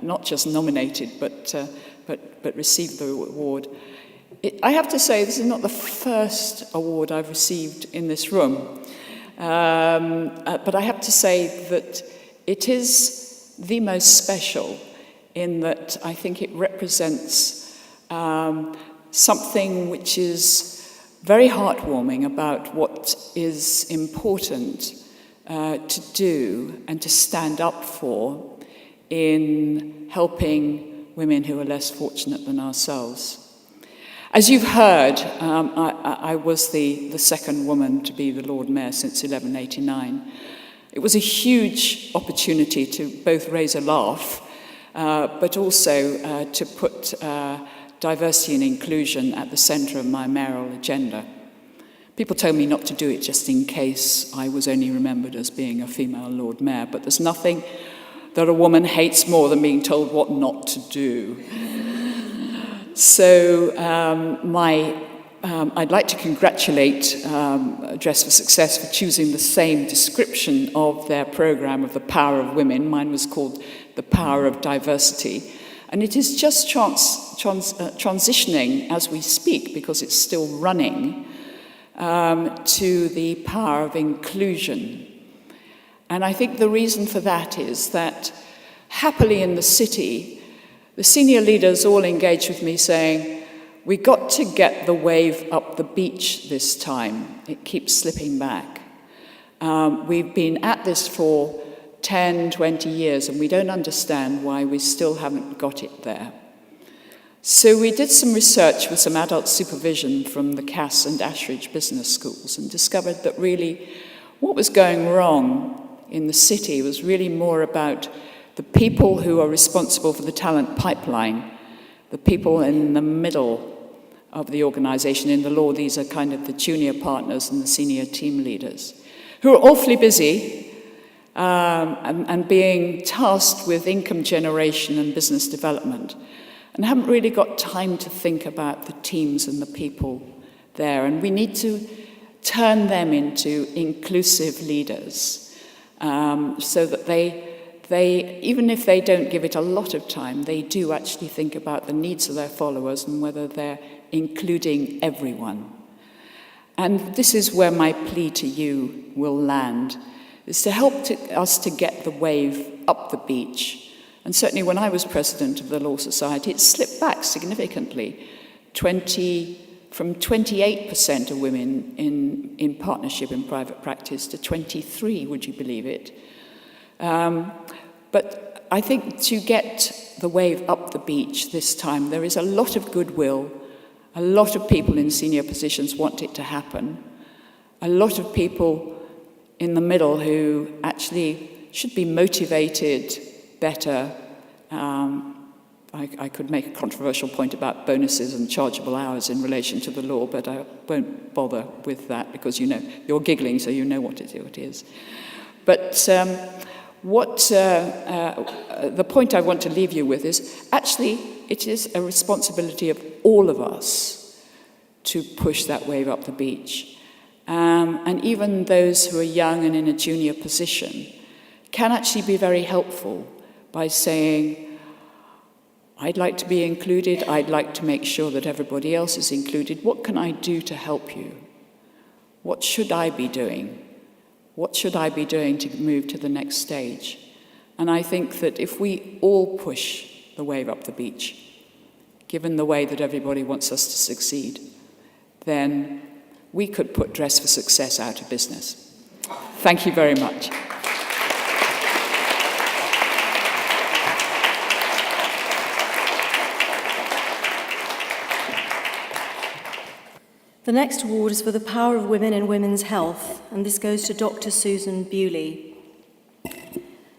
not just nominated but received the award. I have to say this is not the first award I've received in this room, but I have to say that it is the most special in that I think it represents something which is very heartwarming about what is important to do and to stand up for in helping women who are less fortunate than ourselves. As you've heard, I was the second woman to be the Lord Mayor since 1189. It was a huge opportunity to both raise a laugh, but also to put diversity and inclusion at the centre of my mayoral agenda. People told me not to do it just in case I was only remembered as being a female Lord Mayor, but there's nothing that a woman hates more than being told what not to do. So I'd like to congratulate Dress for Success for choosing the same description of their programme of the Power of Women. Mine was called the Power of Diversity. And it is just transitioning as we speak, because it's still running, to the Power of Inclusion. And I think the reason for that is that happily in the city, the senior leaders all engaged with me saying, we got to get the wave up the beach this time. It keeps slipping back. We've been at this for 10, 20 years, and we don't understand why we still haven't got it there. So we did some research with some adult supervision from the Cass and Ashridge business schools and discovered that really what was going wrong in the city was really more about the people who are responsible for the talent pipeline, the people in the middle of the organisation. In the law, these are kind of the junior partners and the senior team leaders, who are awfully busy and being tasked with income generation and business development, and haven't really got time to think about the teams and the people there. And we need to turn them into inclusive leaders so that they, even if they don't give it a lot of time, they do actually think about the needs of their followers and whether they're including everyone. And this is where my plea to you will land, is to help us to get the wave up the beach. And certainly when I was president of the Law Society, it slipped back significantly. 20 from 28% of women in partnership in private practice to 23, would you believe it? But I think to get the wave up the beach this time, there is a lot of goodwill. A lot of people in senior positions want it to happen. A lot of people in the middle who actually should be motivated better. I could make a controversial point about bonuses and chargeable hours in relation to the law, but I won't bother with that because you're giggling, so you know what it is. But the point I want to leave you with is actually it is a responsibility of all of us to push that wave up the beach. And even those who are young and in a junior position can actually be very helpful by saying, I'd like to be included, I'd like to make sure that everybody else is included. What can I do to help you? What should I be doing? What should I be doing to move to the next stage? And I think that if we all push the wave up the beach, given the way that everybody wants us to succeed, then we could put Dress for Success out of business. Thank you very much. The next award is for the power of women in women's health, and this goes to Dr. Susan Bewley.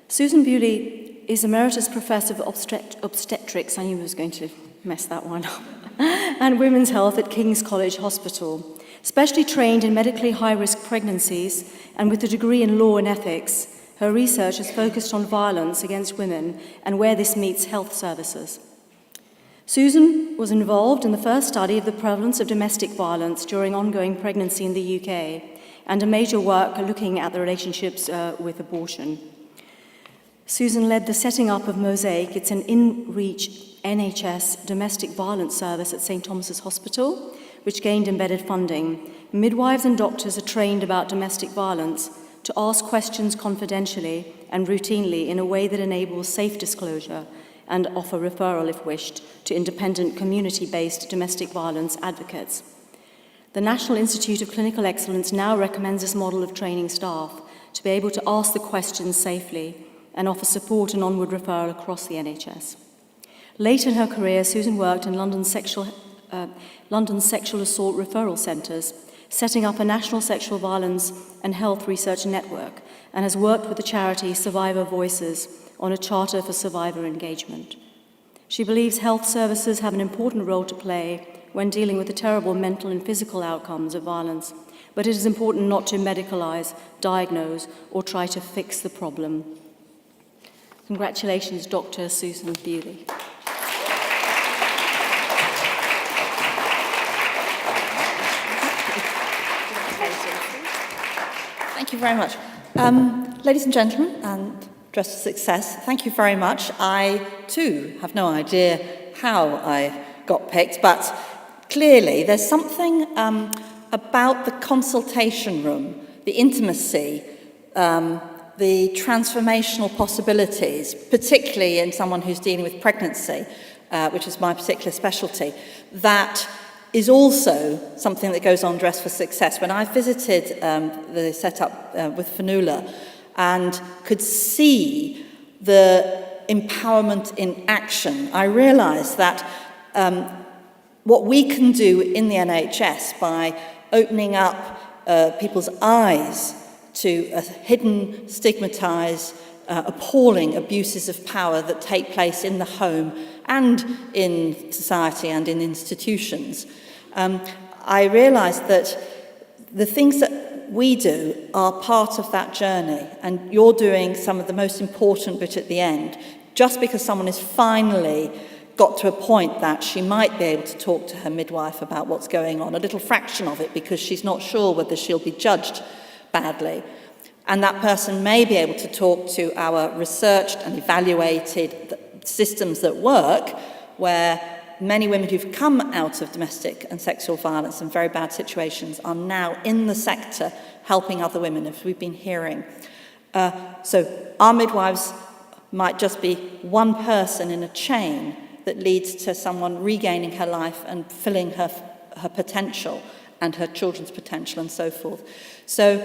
Susan Bewley is Emeritus Professor of Obstetrics, I knew I was going to mess that one up, and Women's Health at King's College Hospital. Specially trained in medically high-risk pregnancies and with a degree in law and ethics, her research is focused on violence against women and where this meets health services. Susan was involved in the first study of the prevalence of domestic violence during ongoing pregnancy in the UK and a major work looking at the relationships with abortion. Susan led the setting up of Mosaic. It's an in-reach NHS domestic violence service at St Thomas's Hospital, which gained embedded funding. Midwives and doctors are trained about domestic violence to ask questions confidentially and routinely in a way that enables safe disclosure and offer referral, if wished, to independent community-based domestic violence advocates. The National Institute of Clinical Excellence now recommends this model of training staff to be able to ask the questions safely and offer support and onward referral across the NHS. Late in her career, Susan worked in London's sexual assault referral centres, setting up a national sexual violence and health research network, and has worked with the charity Survivor Voices on a charter for survivor engagement. She believes health services have an important role to play when dealing with the terrible mental and physical outcomes of violence, but it is important not to medicalise, diagnose, or try to fix the problem. Congratulations, Dr. Susan Bewley. Thank you very much. Ladies and gentlemen, and Dress for Success, thank you very much. I, too, have no idea how I got picked, but clearly there's something about the consultation room, the intimacy, the transformational possibilities, particularly in someone who's dealing with pregnancy, which is my particular specialty, that is also something that goes on Dress for Success. When I visited the setup with Fanula and could see the empowerment in action, I realised that what we can do in the NHS by opening up people's eyes to hidden, stigmatised, appalling abuses of power that take place in the home and in society and in institutions. I realised that the things that we do are part of that journey, and you're doing some of the most important bit at the end. Just because someone has finally got to a point that she might be able to talk to her midwife about what's going on, a little fraction of it because she's not sure whether she'll be judged badly. And that person may be able to talk to our researched and evaluated systems that work, where many women who've come out of domestic and sexual violence and very bad situations are now in the sector helping other women, as we've been hearing. So our midwives might just be one person in a chain that leads to someone regaining her life and filling her her potential and her children's potential and so forth. So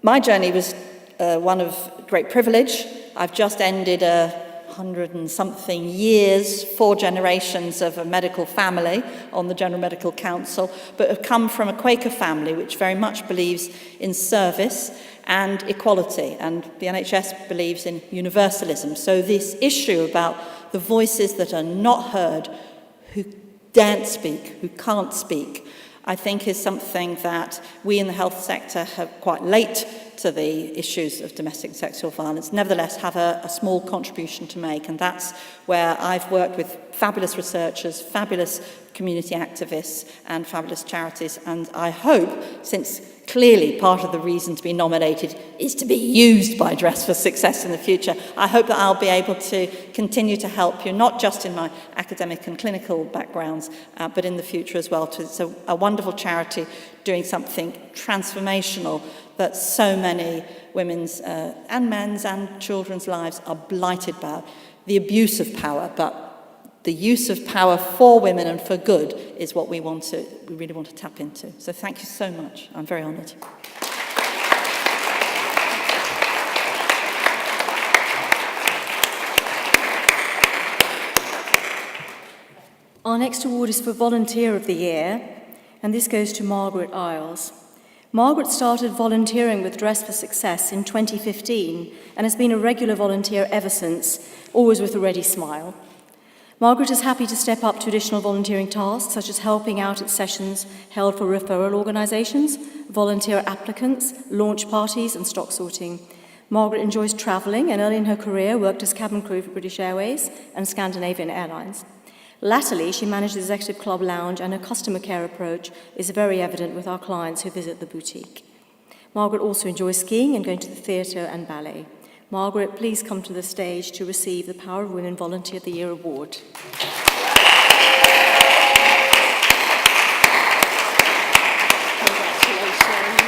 my journey was one of great privilege. I've just ended 100 and something years, 4 generations of a medical family on the General Medical Council, but have come from a Quaker family which very much believes in service and equality, and the NHS believes in universalism. So this issue about the voices that are not heard, who daren't speak, who can't speak, I think is something that we in the health sector have quite late to the issues of domestic and sexual violence, nevertheless have a small contribution to make. And that's where I've worked with fabulous researchers, fabulous community activists and fabulous charities. And I hope, since clearly part of the reason to be nominated is to be used by Dress for Success in the future, I hope that I'll be able to continue to help you, not just in my academic and clinical backgrounds, but in the future as well. It's a wonderful charity doing something transformational that so many women's and men's and children's lives are blighted by. The abuse of power, but the use of power for women and for good is what we really want to tap into. So thank you so much. I'm very honoured. Our next award is for Volunteer of the Year, and this goes to Margaret Isles. Margaret started volunteering with Dress for Success in 2015 and has been a regular volunteer ever since, always with a ready smile. Margaret is happy to step up to additional volunteering tasks, such as helping out at sessions held for referral organisations, volunteer applicants, launch parties and stock sorting. Margaret enjoys travelling and early in her career worked as cabin crew for British Airways and Scandinavian Airlines. Latterly, she managed the Executive Club Lounge, and her customer care approach is very evident with our clients who visit the boutique. Margaret also enjoys skiing and going to the theatre and ballet. Margaret, please come to the stage to receive the Power of Women Volunteer of the Year Award. Congratulations.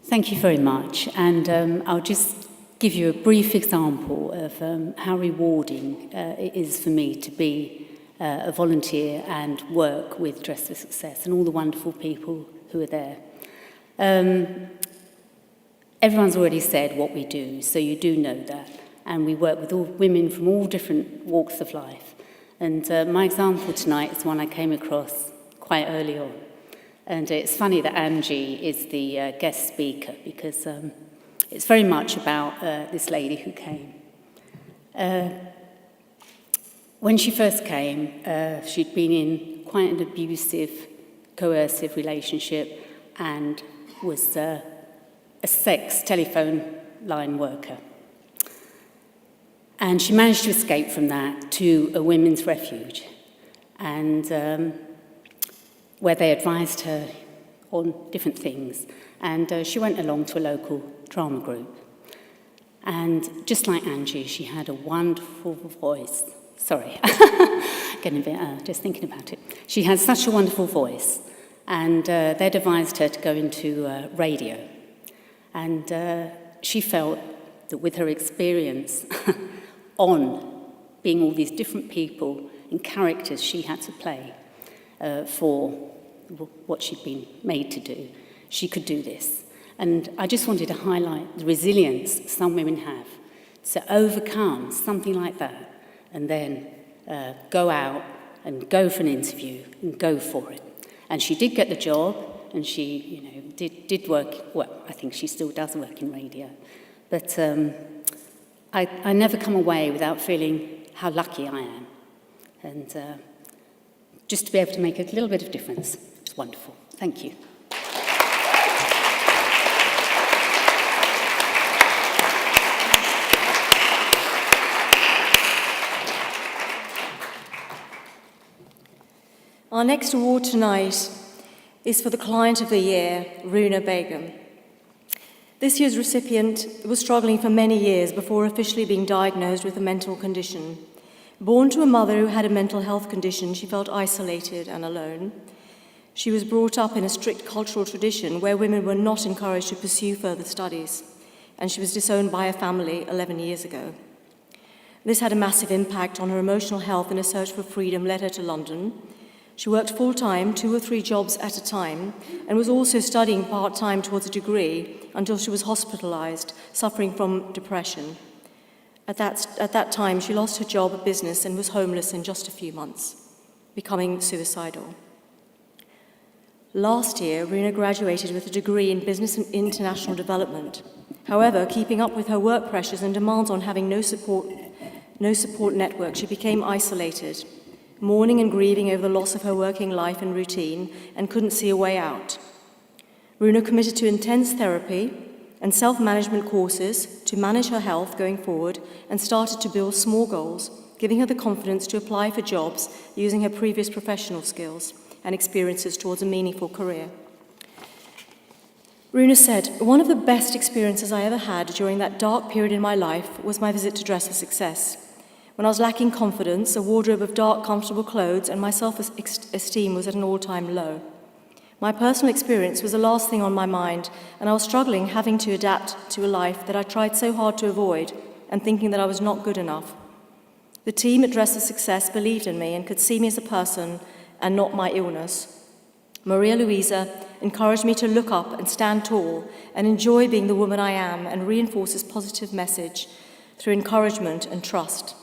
Thank you very much, and I'll just give you a brief example of how rewarding it is for me to be a volunteer and work with Dress for Success and all the wonderful people who are there. Everyone's already said what we do, so you do know that. And we work with all women from all different walks of life. And my example tonight is one I came across quite early on. And it's funny that Angie is the guest speaker, because it's very much about this lady who came. When she first came, she'd been in quite an abusive, coercive relationship and was a sex telephone line worker. And she managed to escape from that to a women's refuge, and where they advised her on different things. And she went along to a local drama group. And just like Angie, she had a wonderful voice. Sorry, getting a bit, just thinking about it. She had such a wonderful voice. And they'd advised her to go into radio. And she felt that with her experience on being all these different people and characters she had to play for what she'd been made to do, she could do this. And I just wanted to highlight the resilience some women have to overcome something like that and then go out and go for an interview and go for it. And she did get the job, and she, did work. Well, I think she still does work in radio. But I never come away without feeling how lucky I am, and just to be able to make a little bit of difference. It's wonderful. Thank you. Our next award tonight is for the Client of the Year, Runa Begum. This year's recipient was struggling for many years before officially being diagnosed with a mental condition. Born to a mother who had a mental health condition, she felt isolated and alone. She was brought up in a strict cultural tradition where women were not encouraged to pursue further studies, and she was disowned by her family 11 years ago. This had a massive impact on her emotional health, and a search for freedom led her to London. She worked full-time, 2 or 3 jobs at a time, and was also studying part-time towards a degree until she was hospitalised, suffering from depression. At that time, she lost her job at business and was homeless in just a few months, becoming suicidal. Last year, Runa graduated with a degree in Business and International Development. However, keeping up with her work pressures and demands on having no support network, she became isolated, mourning and grieving over the loss of her working life and routine, and couldn't see a way out. Runa committed to intense therapy and self-management courses to manage her health going forward, and started to build small goals, giving her the confidence to apply for jobs using her previous professional skills and experiences towards a meaningful career. Runa said, "One of the best experiences I ever had during that dark period in my life was my visit to Dress for Success. When I was lacking confidence, a wardrobe of dark, comfortable clothes, and my self-esteem was at an all-time low. My personal experience was the last thing on my mind, and I was struggling having to adapt to a life that I tried so hard to avoid, and thinking that I was not good enough. The team at Dress for Success believed in me and could see me as a person and not my illness. Maria Luisa encouraged me to look up and stand tall and enjoy being the woman I am, and reinforce this positive message through encouragement and trust.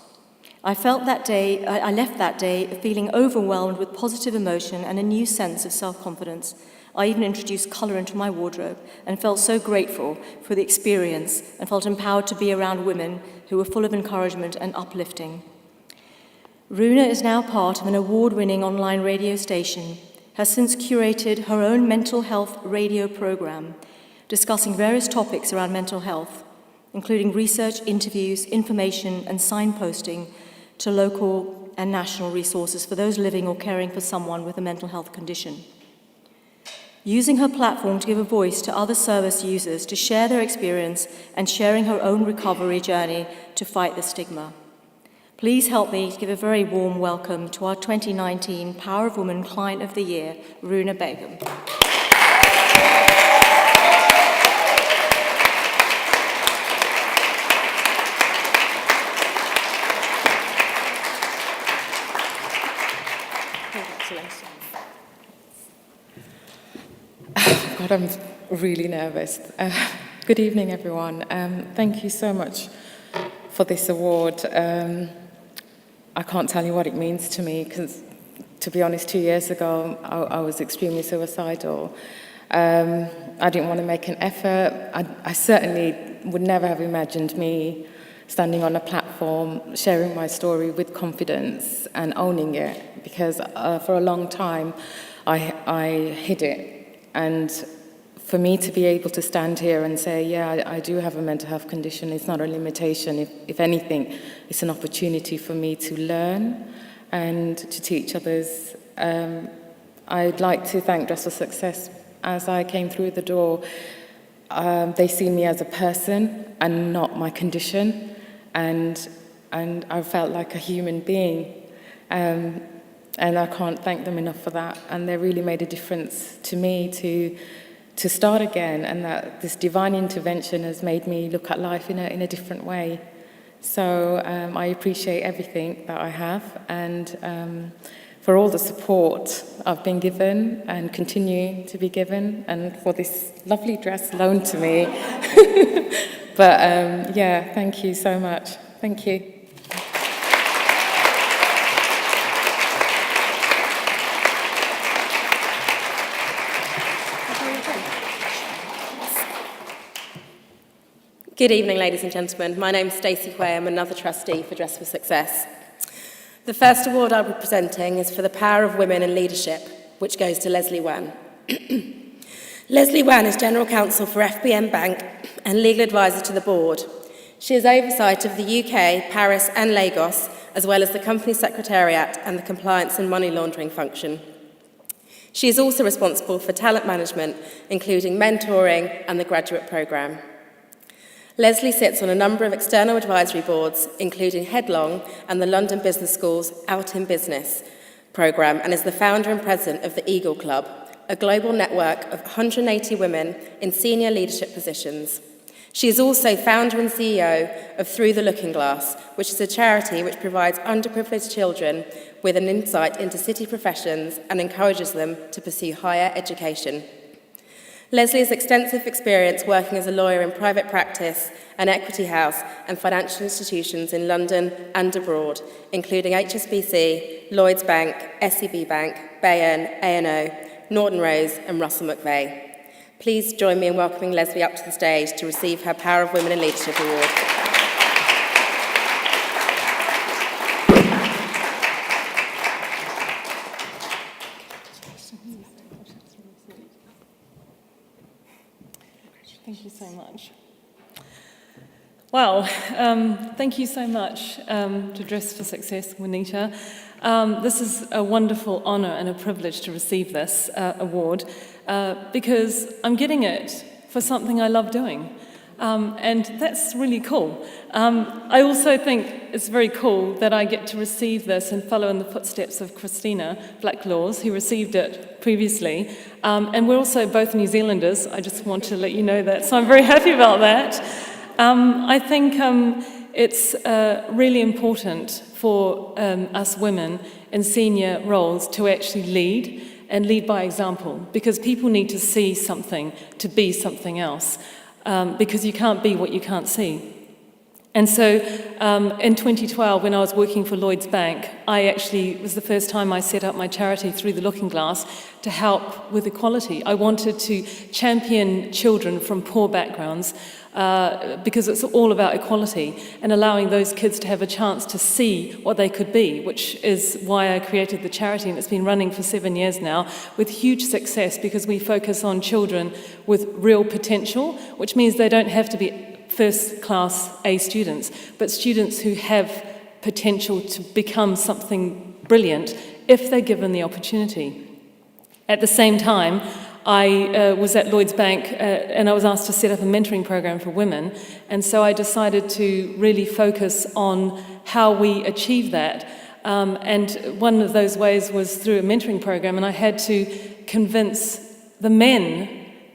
I left that day feeling overwhelmed with positive emotion and a new sense of self-confidence. I even introduced colour into my wardrobe and felt so grateful for the experience, and felt empowered to be around women who were full of encouragement and uplifting." Runa is now part of an award-winning online radio station, has since curated her own mental health radio program, discussing various topics around mental health, including research, interviews, information, and signposting to local and national resources for those living or caring for someone with a mental health condition. Using her platform to give a voice to other service users to share their experience, and sharing her own recovery journey to fight the stigma. Please help me give a very warm welcome to our 2019 Power of Women Client of the Year, Runa Begum. God, I'm really nervous. Good evening, everyone. Thank you so much for this award. I can't tell you what it means to me, because, to be honest, 2 years ago, I was extremely suicidal. I didn't want to make an effort. I certainly would never have imagined me standing on a platform, sharing my story with confidence and owning it, because for a long time, I hid it. And for me to be able to stand here and say, yeah, I do have a mental health condition, it's not a limitation. If anything, it's an opportunity for me to learn and to teach others. I'd like to thank Dress for Success. As I came through the door, they see me as a person and not my condition, and I felt like a human being. And I can't thank them enough for that. And they really made a difference to me to start again, and that this divine intervention has made me look at life in a different way. So I appreciate everything that I have, and for all the support I've been given and continue to be given, and for this lovely dress loaned to me. But yeah, thank you so much. Thank you. Good evening, ladies and gentlemen. My name is Stacey Quay. I'm another trustee for Dress for Success. The first award I'll be presenting is for the Power of Women in Leadership, which goes to Leslie Wan. Leslie Wan is General Counsel for FBN Bank and Legal Advisor to the Board. She has oversight of the UK, Paris and Lagos, as well as the Company Secretariat and the Compliance and Money Laundering function. She is also responsible for talent management, including mentoring and the graduate programme. Leslie sits on a number of external advisory boards, including Headlong and the London Business School's Out in Business programme, and is the founder and president of the Eagle Club, a global network of 180 women in senior leadership positions. She is also founder and CEO of Through the Looking Glass, which is a charity which provides underprivileged children with an insight into city professions and encourages them to pursue higher education. Leslie has extensive experience working as a lawyer in private practice, an equity house and financial institutions in London and abroad, including HSBC, Lloyds Bank, SEB Bank, Bayern, A&O, Norton Rose and Russell McVeigh. Please join me in welcoming Leslie up to the stage to receive her Power of Women in Leadership Award. Thank you so much. Wow, thank you so much to Dress for Success, Juanita. This is a wonderful honour and a privilege to receive this award because I'm getting it for something I love doing. And that's really cool. I also think it's very cool that I get to receive this and follow in the footsteps of Christina Blacklaws, who received it previously. And we're also both New Zealanders. I just want to let you know that. So I'm very happy about that. I think it's really important for us women in senior roles to actually lead and lead by example, because people need to see something to be something else. Because you can't be what you can't see. And so in 2012, when I was working for Lloyds Bank, it was the first time I set up my charity Through the Looking Glass to help with equality. I wanted to champion children from poor backgrounds because it's all about equality and allowing those kids to have a chance to see what they could be, which is why I created the charity, and it's been running for 7 years now with huge success because we focus on children with real potential, which means they don't have to be first-class A students, but students who have potential to become something brilliant if they're given the opportunity. At the same time, I was at Lloyds Bank and I was asked to set up a mentoring program for women, and so I decided to really focus on how we achieve that. And one of those ways was through a mentoring program, and I had to convince the men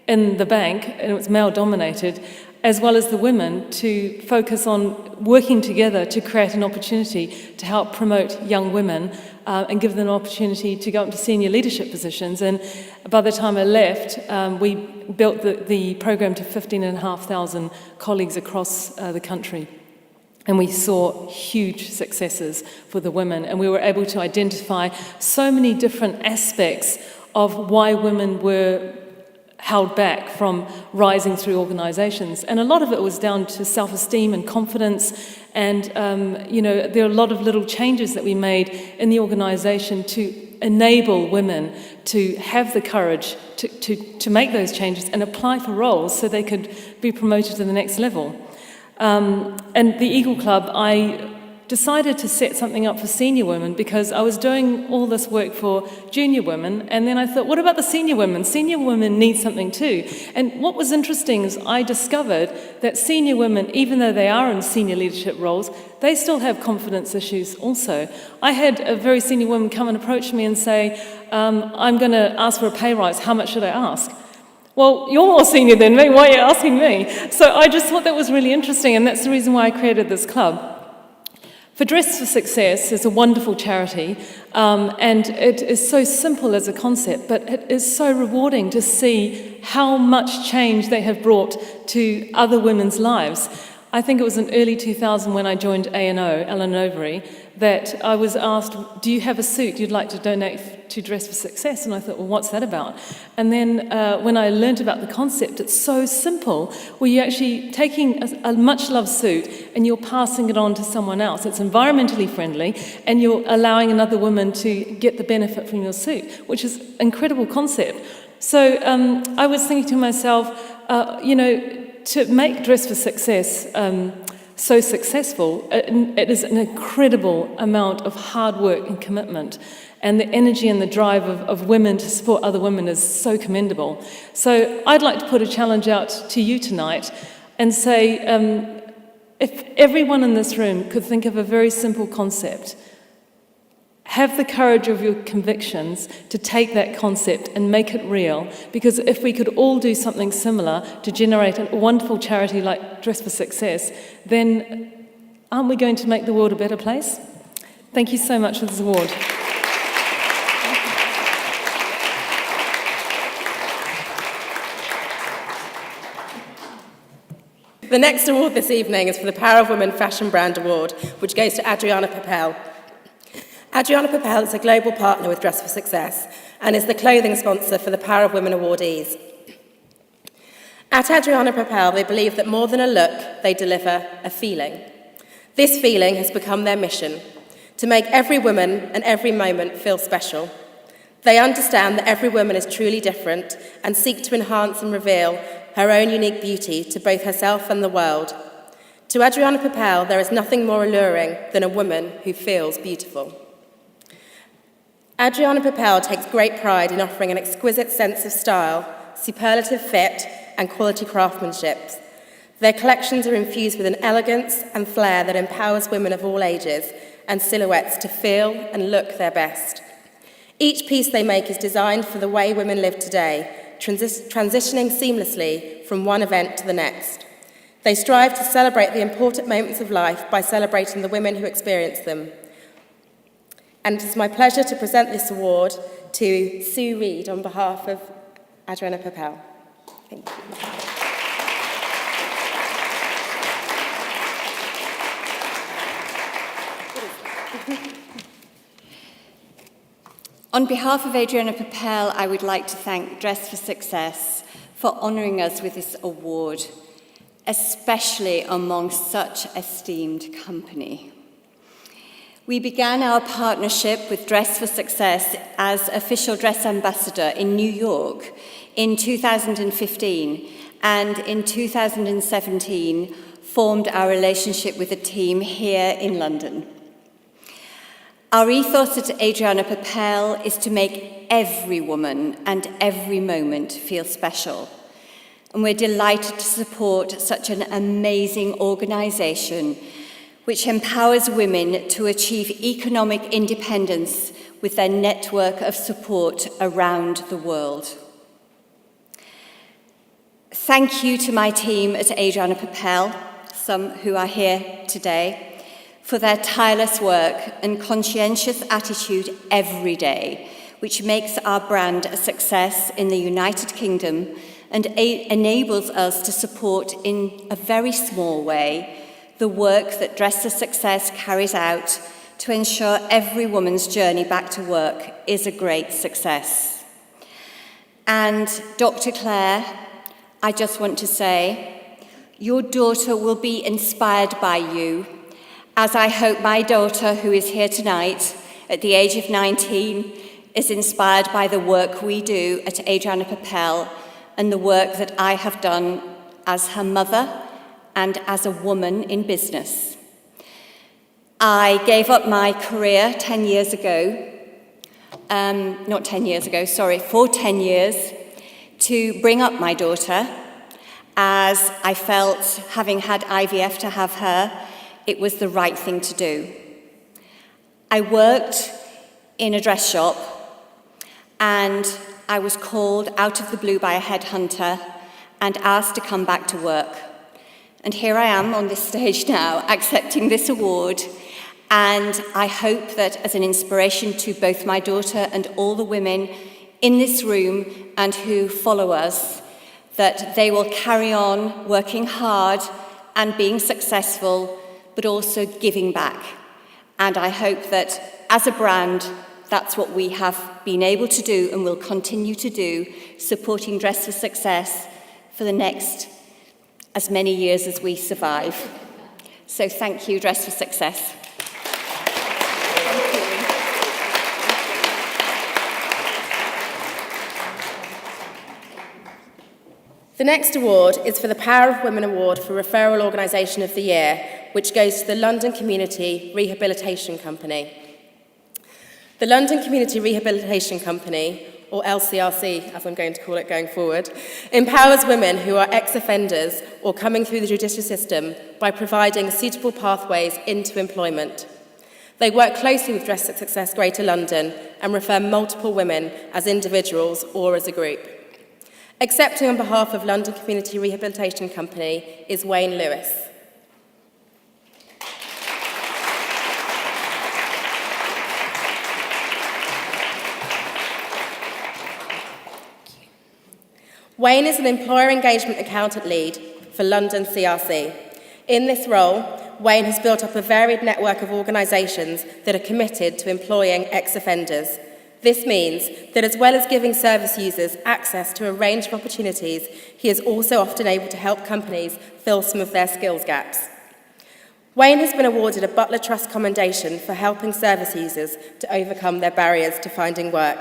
in the bank, and it was male-dominated, as well as the women, to focus on working together to create an opportunity to help promote young women and give them an opportunity to go up to senior leadership positions. And by the time I left, we built the program to 15,500 colleagues across the country. And we saw huge successes for the women. And we were able to identify so many different aspects of why women were held back from rising through organisations. And a lot of it was down to self-esteem and confidence. And, there are a lot of little changes that we made in the organisation to enable women to have the courage to make those changes and apply for roles so they could be promoted to the next level. And the Eagle Club, I decided to set something up for senior women because I was doing all this work for junior women, and then I thought, what about the senior women? Senior women need something too. And what was interesting is I discovered that senior women, even though they are in senior leadership roles, they still have confidence issues also. I had a very senior woman come and approach me and say, I'm going to ask for a pay rise, how much should I ask? Well, you're more senior than me, why are you asking me? So I just thought that was really interesting, and that's the reason why I created this club. For Dress for Success is a wonderful charity, and it is so simple as a concept, but it is so rewarding to see how much change they have brought to other women's lives. I think it was in early 2000 when I joined A&O, Ellen Overy, that I was asked, do you have a suit you'd like to donate to Dress for Success? And I thought, well, what's that about? And then when I learned about the concept, it's so simple, where you're actually taking a much-loved suit and you're passing it on to someone else. It's environmentally friendly, and you're allowing another woman to get the benefit from your suit, which is an incredible concept. So I was thinking to myself, to make Dress for Success so successful, it is an incredible amount of hard work and commitment, and the energy and the drive of women to support other women is so commendable. So I'd like to put a challenge out to you tonight and say, if everyone in this room could think of a very simple concept, Have the courage of your convictions to take that concept and make it real, because if we could all do something similar to generate a wonderful charity like Dress for Success, then aren't we going to make the world a better place? Thank you so much for this award. The next award this evening is for the Power of Women Fashion Brand Award, which goes to Adriana Papel. Adriana Papel is a global partner with Dress for Success and is the clothing sponsor for the Power of Women awardees. At Adriana Papel, they believe that more than a look, they deliver a feeling. This feeling has become their mission, to make every woman and every moment feel special. They understand that every woman is truly different and seek to enhance and reveal her own unique beauty to both herself and the world. To Adriana Papel, there is nothing more alluring than a woman who feels beautiful. Adriana Papel takes great pride in offering an exquisite sense of style, superlative fit, and quality craftsmanship. Their collections are infused with an elegance and flair that empowers women of all ages and silhouettes to feel and look their best. Each piece they make is designed for the way women live today, transitioning seamlessly from one event to the next. They strive to celebrate the important moments of life by celebrating the women who experience them. And it's my pleasure to present this award to Sue Reed on behalf of Adriana Papel. Thank you. On behalf of Adriana Papel, I would like to thank Dress for Success for honouring us with this award, especially among such esteemed company. We began our partnership with Dress for Success as official dress ambassador in New York in 2015, and in 2017 formed our relationship with the team here in London. Our ethos at Adriana Papel is to make every woman and every moment feel special. And we're delighted to support such an amazing organisation which empowers women to achieve economic independence with their network of support around the world. Thank you to my team at Adriana Papel, some who are here today, for their tireless work and conscientious attitude every day, which makes our brand a success in the United Kingdom and enables us to support in a very small way the work that Dress for Success carries out to ensure every woman's journey back to work is a great success. And Dr. Claire, I just want to say, your daughter will be inspired by you, as I hope my daughter, who is here tonight at the age of 19, is inspired by the work we do at Adriana Papel and the work that I have done as her mother and as a woman in business. I gave up my career 10 years ago, for 10 years, to bring up my daughter, as I felt, having had IVF to have her, it was the right thing to do. I worked in a dress shop and I was called out of the blue by a headhunter and asked to come back to work. And here I am on this stage now, accepting this award, and I hope that as an inspiration to both my daughter and all the women in this room and who follow us, that they will carry on working hard and being successful, but also giving back. And I hope that as a brand, that's what we have been able to do and will continue to do, supporting Dress for Success for the next as many years as we survive. So thank you, Dress for Success. The next award is for the Power of Women Award for Referral Organisation of the Year, which goes to the London Community Rehabilitation Company. The London Community Rehabilitation Company, or LCRC, as I'm going to call it going forward, empowers women who are ex-offenders or coming through the judicial system by providing suitable pathways into employment. They work closely with Dress for Success Greater London and refer multiple women as individuals or as a group. Accepting on behalf of London Community Rehabilitation Company is Wayne Lewis. Wayne is an employer engagement accountant lead for London CRC. In this role, Wayne has built up a varied network of organisations that are committed to employing ex-offenders. This means that as well as giving service users access to a range of opportunities, he is also often able to help companies fill some of their skills gaps. Wayne has been awarded a Butler Trust Commendation for helping service users to overcome their barriers to finding work.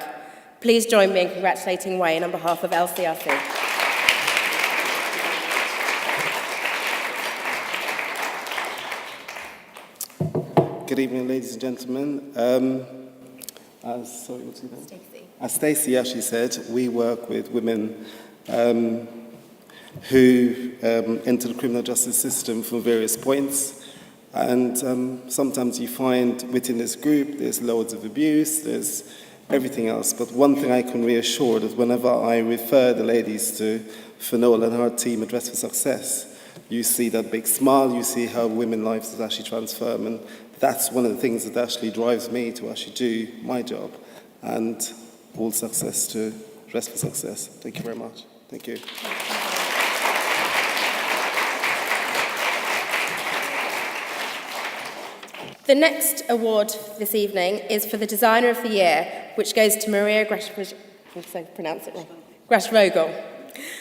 Please join me in congratulating Wayne on behalf of LCRC. Good evening, ladies and gentlemen. As Stacey actually said, we work with women who enter the criminal justice system from various points. And sometimes you find within this group, there's loads of abuse, there's everything else. But one thing I can reassure is whenever I refer the ladies to Finola and her team at Dress for Success, you see that big smile, you see how women's lives actually transform, and that's one of the things that actually drives me to actually do my job. And all success to Dress for Success. Thank you very much. Thank you. The next award this evening is for the Designer of the Year, which goes to Maria Grashvogel.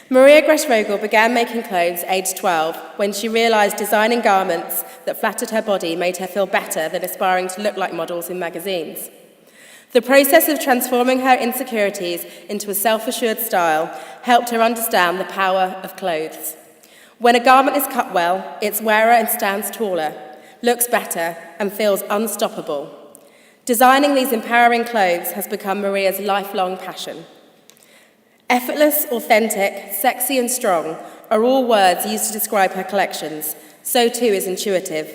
Maria Grashvogel began making clothes aged 12 when she realised designing garments that flattered her body made her feel better than aspiring to look like models in magazines. The process of transforming her insecurities into a self-assured style helped her understand the power of clothes. When a garment is cut well, its wearer and stands taller, looks better, and feels unstoppable. Designing these empowering clothes has become Maria's lifelong passion. Effortless, authentic, sexy, and strong are all words used to describe her collections. So too is intuitive.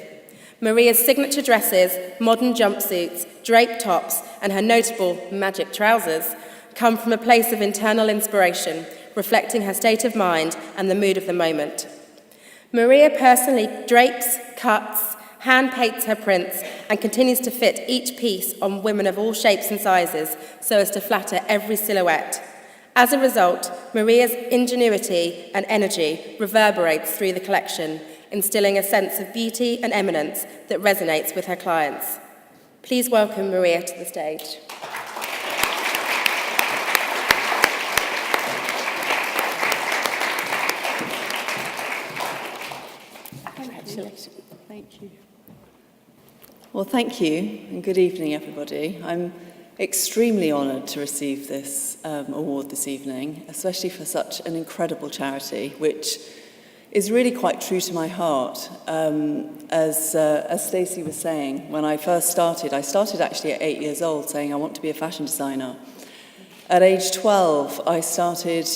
Maria's signature dresses, modern jumpsuits, draped tops, and her notable magic trousers come from a place of internal inspiration, reflecting her state of mind and the mood of the moment. Maria personally drapes, cuts, hand paints her prints, and continues to fit each piece on women of all shapes and sizes so as to flatter every silhouette. As a result, Maria's ingenuity and energy reverberates through the collection, instilling a sense of beauty and eminence that resonates with her clients. Please welcome Maria to the stage. Congratulations. Thank you. Well, thank you, and good evening, everybody. I'm extremely honoured to receive this award this evening, especially for such an incredible charity, which is really quite true to my heart. As Stacey was saying, when I first started, I started actually at 8 years old saying I want to be a fashion designer. At age 12, I started,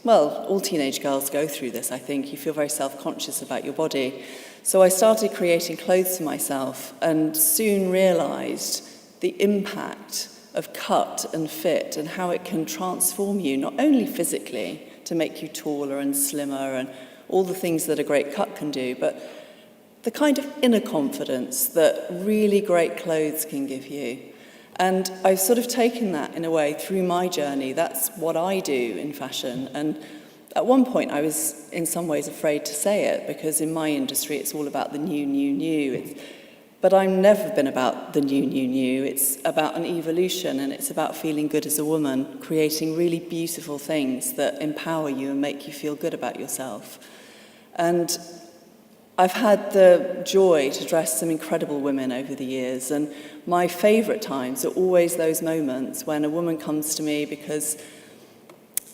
well, all teenage girls go through this, I think. You feel very self-conscious about your body. So I started creating clothes for myself and soon realised the impact of cut and fit and how it can transform you, not only physically to make you taller and slimmer and all the things that a great cut can do, but the kind of inner confidence that really great clothes can give you. And I've sort of taken that in a way through my journey. That's what I do in fashion. And at one point I was in some ways afraid to say it because in my industry it's all about the new. But I've never been about the new. It's about an evolution, and it's about feeling good as a woman, creating really beautiful things that empower you and make you feel good about yourself. And I've had the joy to dress some incredible women over the years, and my favourite times are always those moments when a woman comes to me because,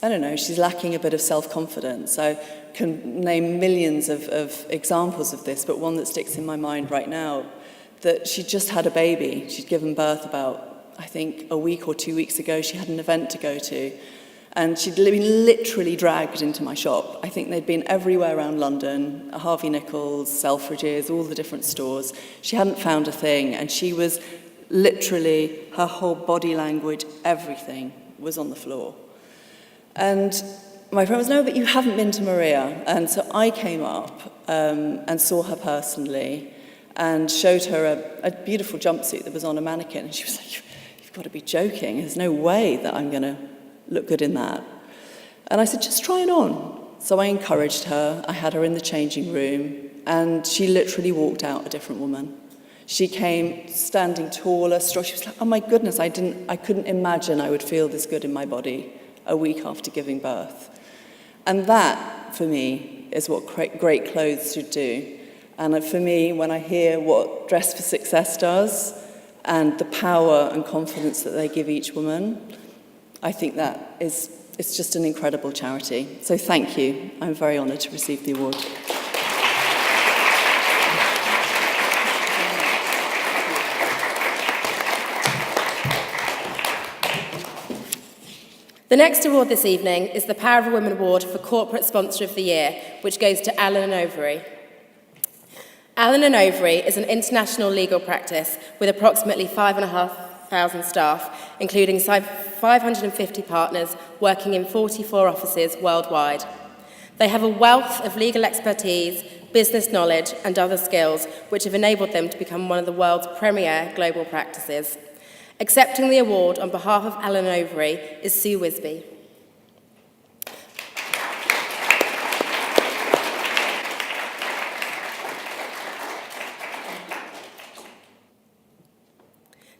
I don't know, she's lacking a bit of self-confidence. I can name millions of examples of this, but one that sticks in my mind right now, that she just had a baby. She'd given birth about, I think, a week or 2 weeks ago. She had an event to go to. And she'd been literally dragged into my shop. I think they'd been everywhere around London, Harvey Nichols, Selfridges, all the different stores. She hadn't found a thing, and she was literally, her whole body language, everything was on the floor. And my friend was, no, but you haven't been to Maria. And so I came up and saw her personally and showed her a beautiful jumpsuit that was on a mannequin. And she was like, you've got to be joking. There's no way that I'm going to look good in that. And I said, just try it on. So I encouraged her. I had her in the changing room, and she literally walked out a different woman. She came standing taller, strong. She was like, oh my goodness, I couldn't imagine I would feel this good in my body a week after giving birth. And that, for me, is what great clothes should do. And for me, when I hear what Dress for Success does and the power and confidence that they give each woman, I think that it's just an incredible charity. So thank you. I'm very honoured to receive the award. The next award this evening is the Power of a Woman Award for Corporate Sponsor of the Year, which goes to Allen & Overy. Allen & Overy is an international legal practice with approximately 5,500 staff, including 550 partners working in 44 offices worldwide. They have a wealth of legal expertise, business knowledge, and other skills which have enabled them to become one of the world's premier global practices. Accepting the award on behalf of Allen & Overy is Sue Wisby.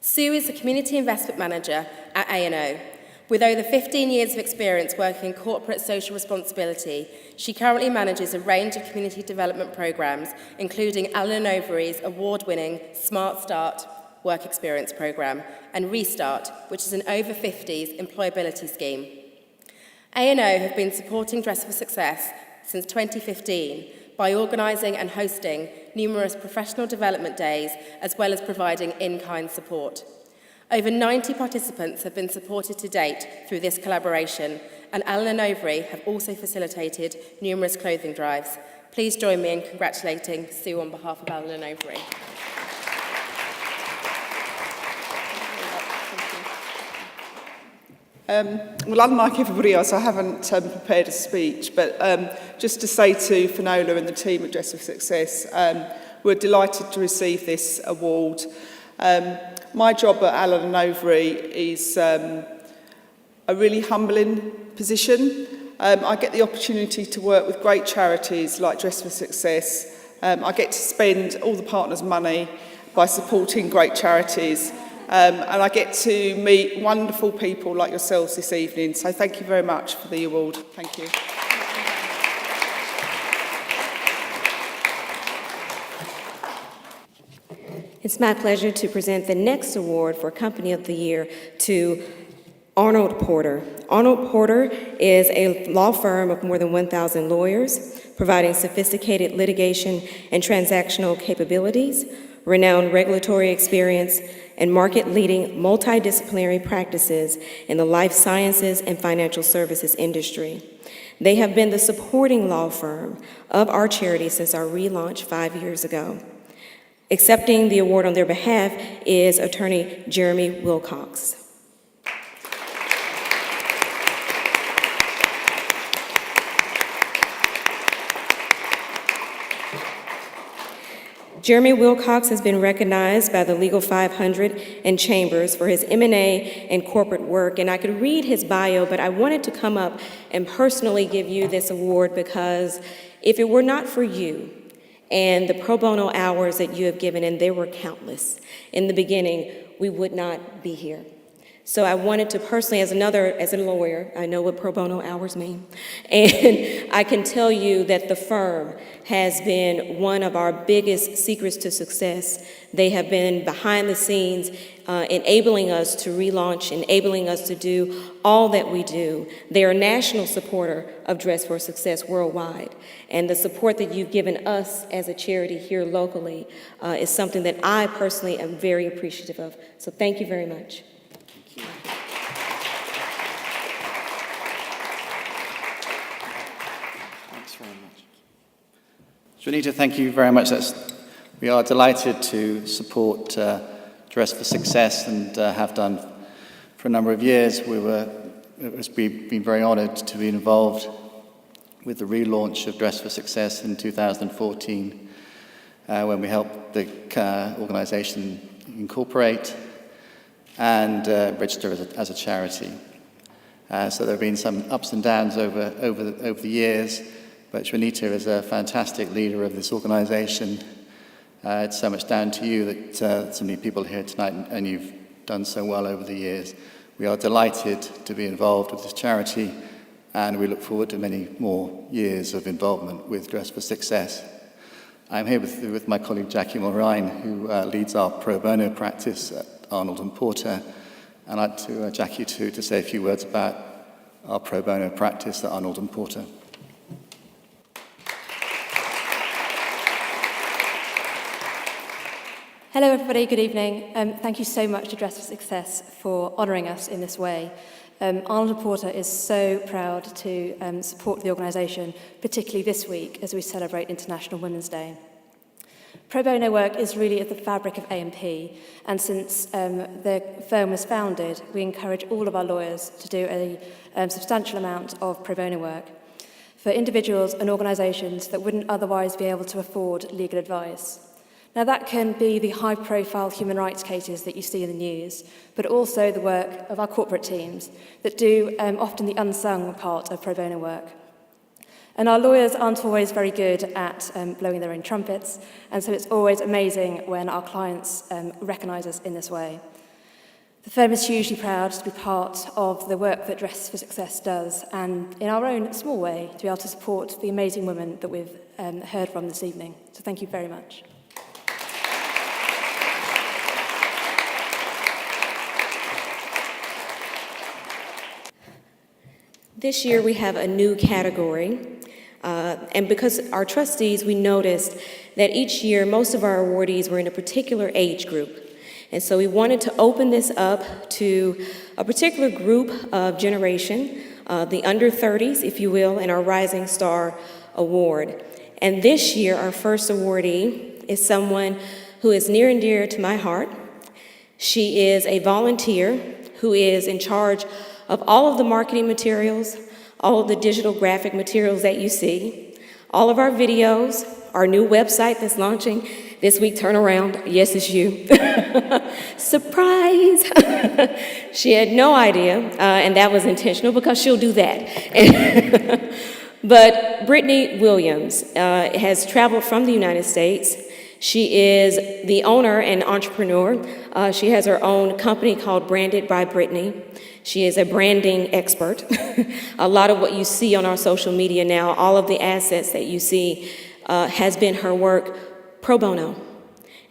Sue is a Community Investment Manager at A&O. With over 15 years of experience working in corporate social responsibility, she currently manages a range of community development programs, including Allen & Overy's award-winning Smart Start Work Experience Programme and Restart, which is an over-50s employability scheme. A&O have been supporting Dress for Success since 2015 by organising and hosting numerous professional development days, as well as providing in-kind support. Over 90 participants have been supported to date through this collaboration, and Allen & Overy have also facilitated numerous clothing drives. Please join me in congratulating Sue on behalf of Allen & Overy. Well, unlike everybody else, I haven't prepared a speech, but just to say to Finola and the team at Dress for Success, we're delighted to receive this award. My job at Allen & Overy is a really humbling position. I get the opportunity to work with great charities like Dress for Success. I get to spend all the partners' money by supporting great charities. And I get to meet wonderful people like yourselves this evening. So thank you very much for the award. Thank you. It's my pleasure to present the next award for Company of the Year to Arnold Porter. Arnold Porter is a law firm of more than 1,000 lawyers, providing sophisticated litigation and transactional capabilities, renowned regulatory experience, and market-leading multidisciplinary practices in the life sciences and financial services industry. They have been the supporting law firm of our charity since our relaunch 5 years ago. Accepting the award on their behalf is attorney Jeremy Wilcox. Jeremy Wilcox has been recognized by the Legal 500 and Chambers for his M&A and corporate work, and I could read his bio, but I wanted to come up and personally give you this award because if it were not for you and the pro bono hours that you have given, and there were countless in the beginning, we would not be here. So I wanted to personally, as a lawyer, I know what pro bono hours mean, and I can tell you that the firm has been one of our biggest secrets to success. They have been behind the scenes, enabling us to relaunch, enabling us to do all that we do. They are a national supporter of Dress for Success worldwide, and the support that you've given us as a charity here locally is something that I personally am very appreciative of. So thank you very much. Janita, thank you very much. We are delighted to support Dress for Success and have done for a number of years. We've been very honoured to be involved with the relaunch of Dress for Success in 2014, when we helped the organisation incorporate and register as a charity. So there have been some ups and downs over the years, but Juanita is a fantastic leader of this organisation. It's so much down to you that so many people are here tonight, and you've done so well over the years. We are delighted to be involved with this charity, and we look forward to many more years of involvement with Dress for Success. I'm here with my colleague Jackie Mulrine, who leads our pro bono practice at Arnold & Porter. And I'd like to Jackie to say a few words about our pro bono practice at Arnold & Porter. Hello everybody, good evening. Thank you so much to Dress for Success for honouring us in this way. Arnold & Porter is so proud to support the organisation, particularly this week as we celebrate International Women's Day. Pro bono work is really at the fabric of A&P, and since the firm was founded, we encourage all of our lawyers to do a substantial amount of pro bono work for individuals and organisations that wouldn't otherwise be able to afford legal advice. Now that can be the high-profile human rights cases that you see in the news, but also the work of our corporate teams that do often the unsung part of pro bono work. And our lawyers aren't always very good at blowing their own trumpets, and so it's always amazing when our clients recognise us in this way. The firm is hugely proud to be part of the work that Dress for Success does, and in our own small way, to be able to support the amazing women that we've heard from this evening. So thank you very much. This year we have a new category, and because our trustees, we noticed that each year most of our awardees were in a particular age group. And so we wanted to open this up to a particular group of generation, the under 30s, if you will, and our Rising Star Award. And this year our first awardee is someone who is near and dear to my heart. She is a volunteer who is in charge of all of the marketing materials, all of the digital graphic materials that you see, all of our videos, our new website that's launching this week, turnaround, yes, it's you. Surprise! She had no idea, and that was intentional because she'll do that. But Brittany Williams has traveled from the United States. She is the owner and entrepreneur. She has her own company called Branded by Brittany. She is a branding expert. A lot of what you see on our social media now, all of the assets that you see, has been her work pro bono.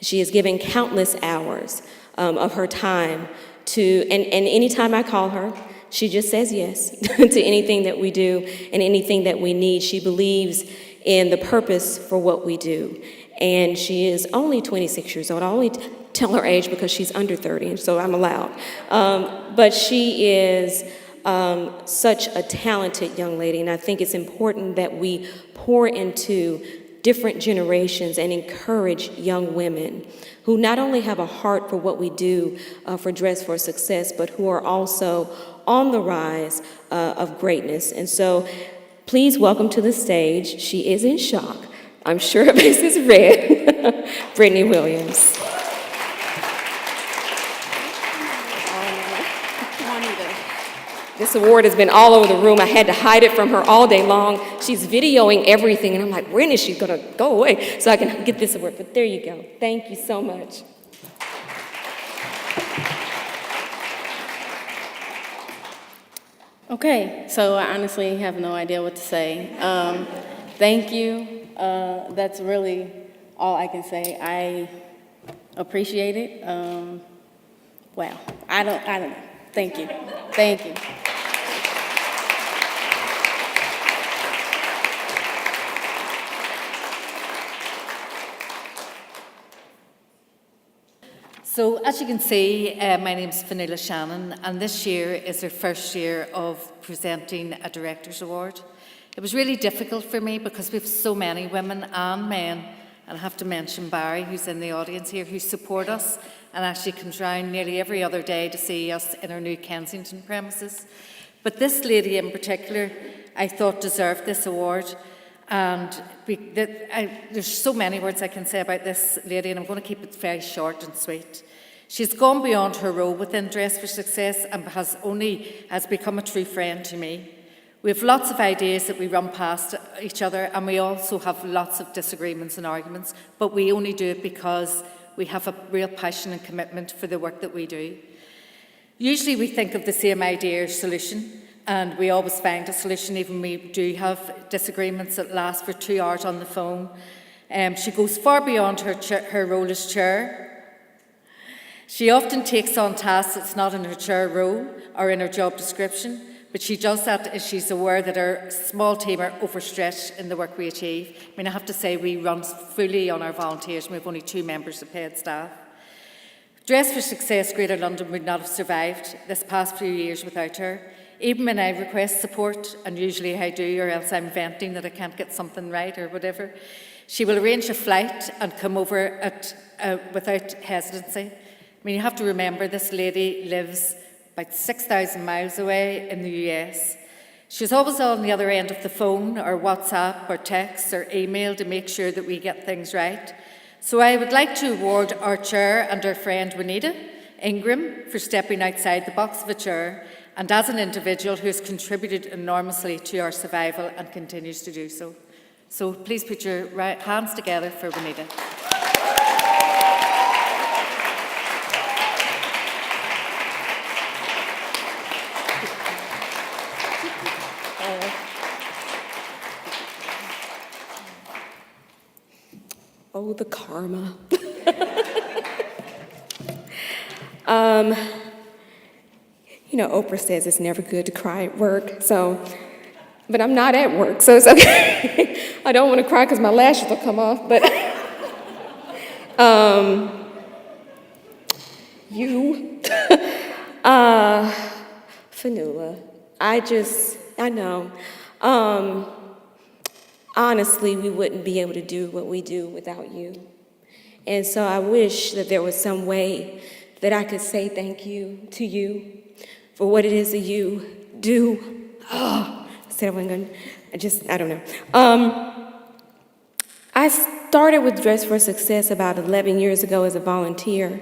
She is giving countless hours of her time to, and anytime I call her, she just says yes to anything that we do and anything that we need. She believes in the purpose for what we do. And she is only 26 years old. I only tell her age because she's under 30, and so I'm allowed. But she is such a talented young lady, and I think it's important that we pour into different generations and encourage young women who not only have a heart for what we do for Dress for Success, but who are also on the rise of greatness. And so please welcome to the stage, she is in shock, I'm sure her face is red, Brittany Williams. This award has been all over the room. I had to hide it from her all day long. She's videoing everything, and I'm like, when is she gonna go away so I can get this award? But there you go. Thank you so much. Okay, so I honestly have no idea what to say. Thank you. That's really all I can say. I appreciate it. Wow, I don't know. Thank you. Thank you. So as you can see, my name is Vanilla Shannon, and this year is our first year of presenting a Director's Award. It was really difficult for me because we have so many women and men, and I have to mention Barry, who's in the audience here, who support us and actually comes round nearly every other day to see us in our new Kensington premises. But this lady in particular, I thought deserved this award. And there's so many words I can say about this lady, and I'm going to keep it very short and sweet. She's gone beyond her role within Dress for Success and has become a true friend to me. We have lots of ideas that we run past each other, and we also have lots of disagreements and arguments, but we only do it because we have a real passion and commitment for the work that we do. Usually we think of the same idea or solution, and we always find a solution, even we do have disagreements that last for 2 hours on the phone. She goes far beyond her role as chair. She often takes on tasks that's not in her chair role or in her job description, but she does that as she's aware that our small team are overstretched in the work we achieve. I mean, I have to say we run fully on our volunteers, and we have only 2 members of paid staff. Dress for Success Greater London would not have survived this past few years without her. Even when I request support, and usually I do, or else I'm venting that I can't get something right or whatever, she will arrange a flight and come over without hesitancy. I mean, you have to remember this lady lives about 6,000 miles away in the US. She's always on the other end of the phone or WhatsApp or text or email to make sure that we get things right. So I would like to award our chair and our friend Juanita Ingram for stepping outside the box of a chair, and as an individual who has contributed enormously to our survival and continues to do so. So please put your hands together for Juanita. Oh, the karma. You know, Oprah says it's never good to cry at work, but I'm not at work, so it's okay. I don't want to cry because my lashes will come off, but Fanula, I know. Honestly, we wouldn't be able to do what we do without you. And so I wish that there was some way that I could say thank you to you for what it is that you do. I said I wasn't going I don't know. I started with Dress for Success about 11 years ago as a volunteer.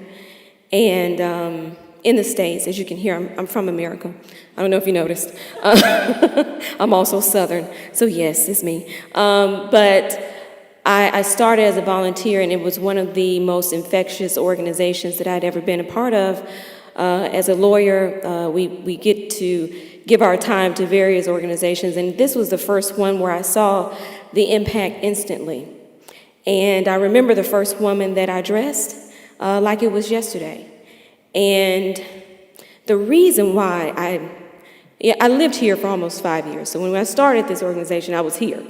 And in the States, as you can hear, I'm from America. I don't know if you noticed. I'm also Southern, so yes, it's me. But I started as a volunteer, and it was one of the most infectious organizations that I'd ever been a part of. As a lawyer, we get to give our time to various organizations, and this was the first one where I saw the impact instantly. And I remember the first woman that I dressed like it was yesterday. And the reason why I lived here for almost 5 years, so when I started this organization, I was here.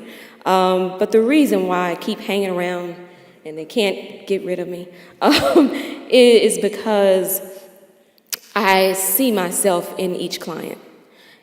But the reason why I keep hanging around and they can't get rid of me is because I see myself in each client.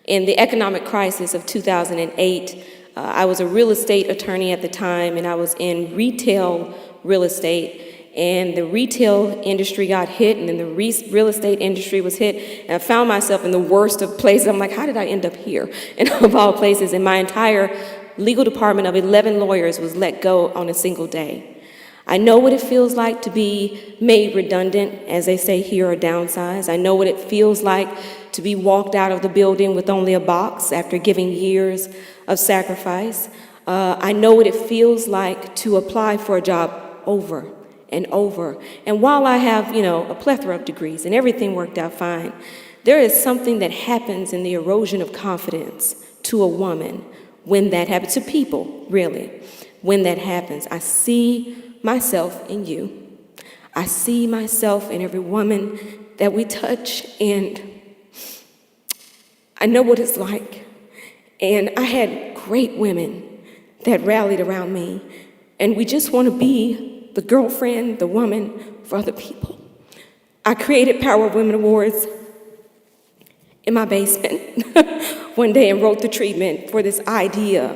In the economic crisis of 2008, I was a real estate attorney at the time, and I was in retail real estate. And the retail industry got hit, and then the real estate industry was hit, and I found myself in the worst of places. I'm like, how did I end up here? And of all places, and my entire legal department of 11 lawyers was let go on a single day. I know what it feels like to be made redundant, as they say here, or downsized. I know what it feels like to be walked out of the building with only a box after giving years of sacrifice. I know what it feels like to apply for a job over and over. And while I have, a plethora of degrees and everything worked out fine, there is something that happens in the erosion of confidence to a woman when that happens, to people, really. When that happens, I see myself in you. I see myself in every woman that we touch, and I know what it's like. And I had great women that rallied around me, and we just want to be the girlfriend, the woman for other people. I created Power of Women Awards in my basement one day and wrote the treatment for this idea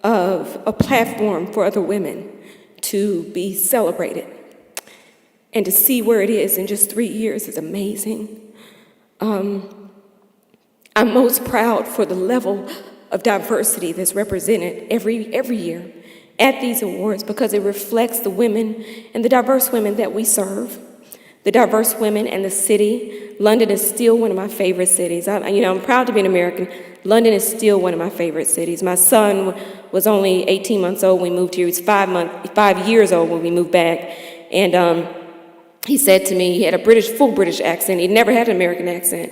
of a platform for other women to be celebrated. And to see where it is in just 3 years is amazing. I'm most proud for the level of diversity that's represented every year at these awards, because it reflects the women and the diverse women that we serve, the diverse women and the city. London is still one of my favorite cities. I'm proud to be an American. London is still one of my favorite cities. My son was only 18 months old when we moved here. He was 5 years old when we moved back. And he said to me, he had a full British accent. He'd never had an American accent.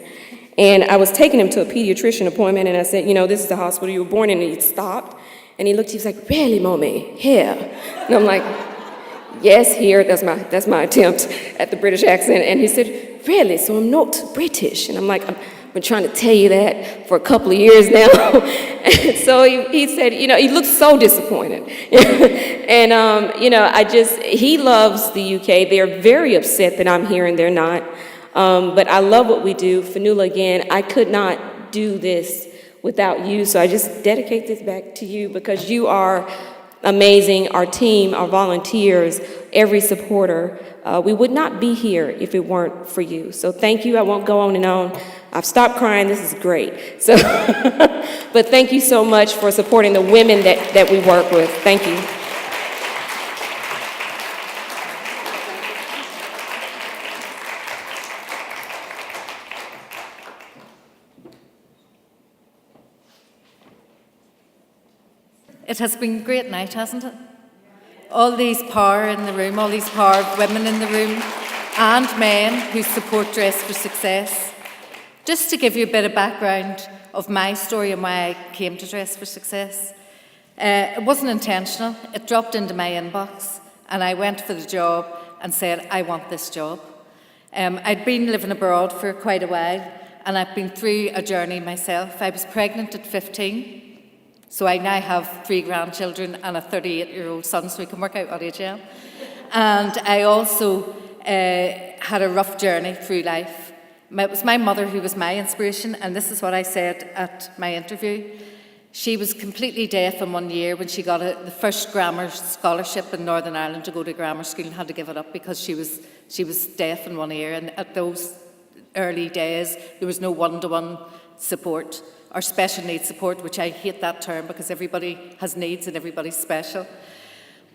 And I was taking him to a pediatrician appointment, and I said, this is the hospital you were born in. And he stopped, and he was like, really, mommy, here? And I'm like, yes, here, that's my attempt at the British accent. And he said, really, so I'm not British? And I'm like, I've been trying to tell you that for a couple of years now. And so he said, he looked so disappointed. And, he loves the UK. They're very upset that I'm here and they're not. But I love what we do. Fanula, again, I could not do this without you, so I just dedicate this back to you, because you are amazing. Our team, our volunteers, every supporter, we would not be here if it weren't for you. So thank you. I won't go on and on. I've stopped crying. This is great. So, but thank you so much for supporting the women that we work with. Thank you. It has been a great night, hasn't it? All these power in the room, all these power of women in the room, and men who support Dress for Success. Just to give you a bit of background of my story and why I came to Dress for Success. It wasn't intentional. It dropped into my inbox, and I went for the job and said, I want this job. I'd been living abroad for quite a while, and I've been through a journey myself. I was pregnant at 15. So I now have 3 grandchildren and a 38-year-old son, so we can work out what age I am. And I also had a rough journey through life. It was my mother who was my inspiration, and this is what I said at my interview. She was completely deaf in 1 year when she got the first grammar scholarship in Northern Ireland to go to grammar school, and had to give it up because she was deaf in 1 ear. And at those early days, there was no one-to-one support, or special needs support, which I hate that term because everybody has needs and everybody's special.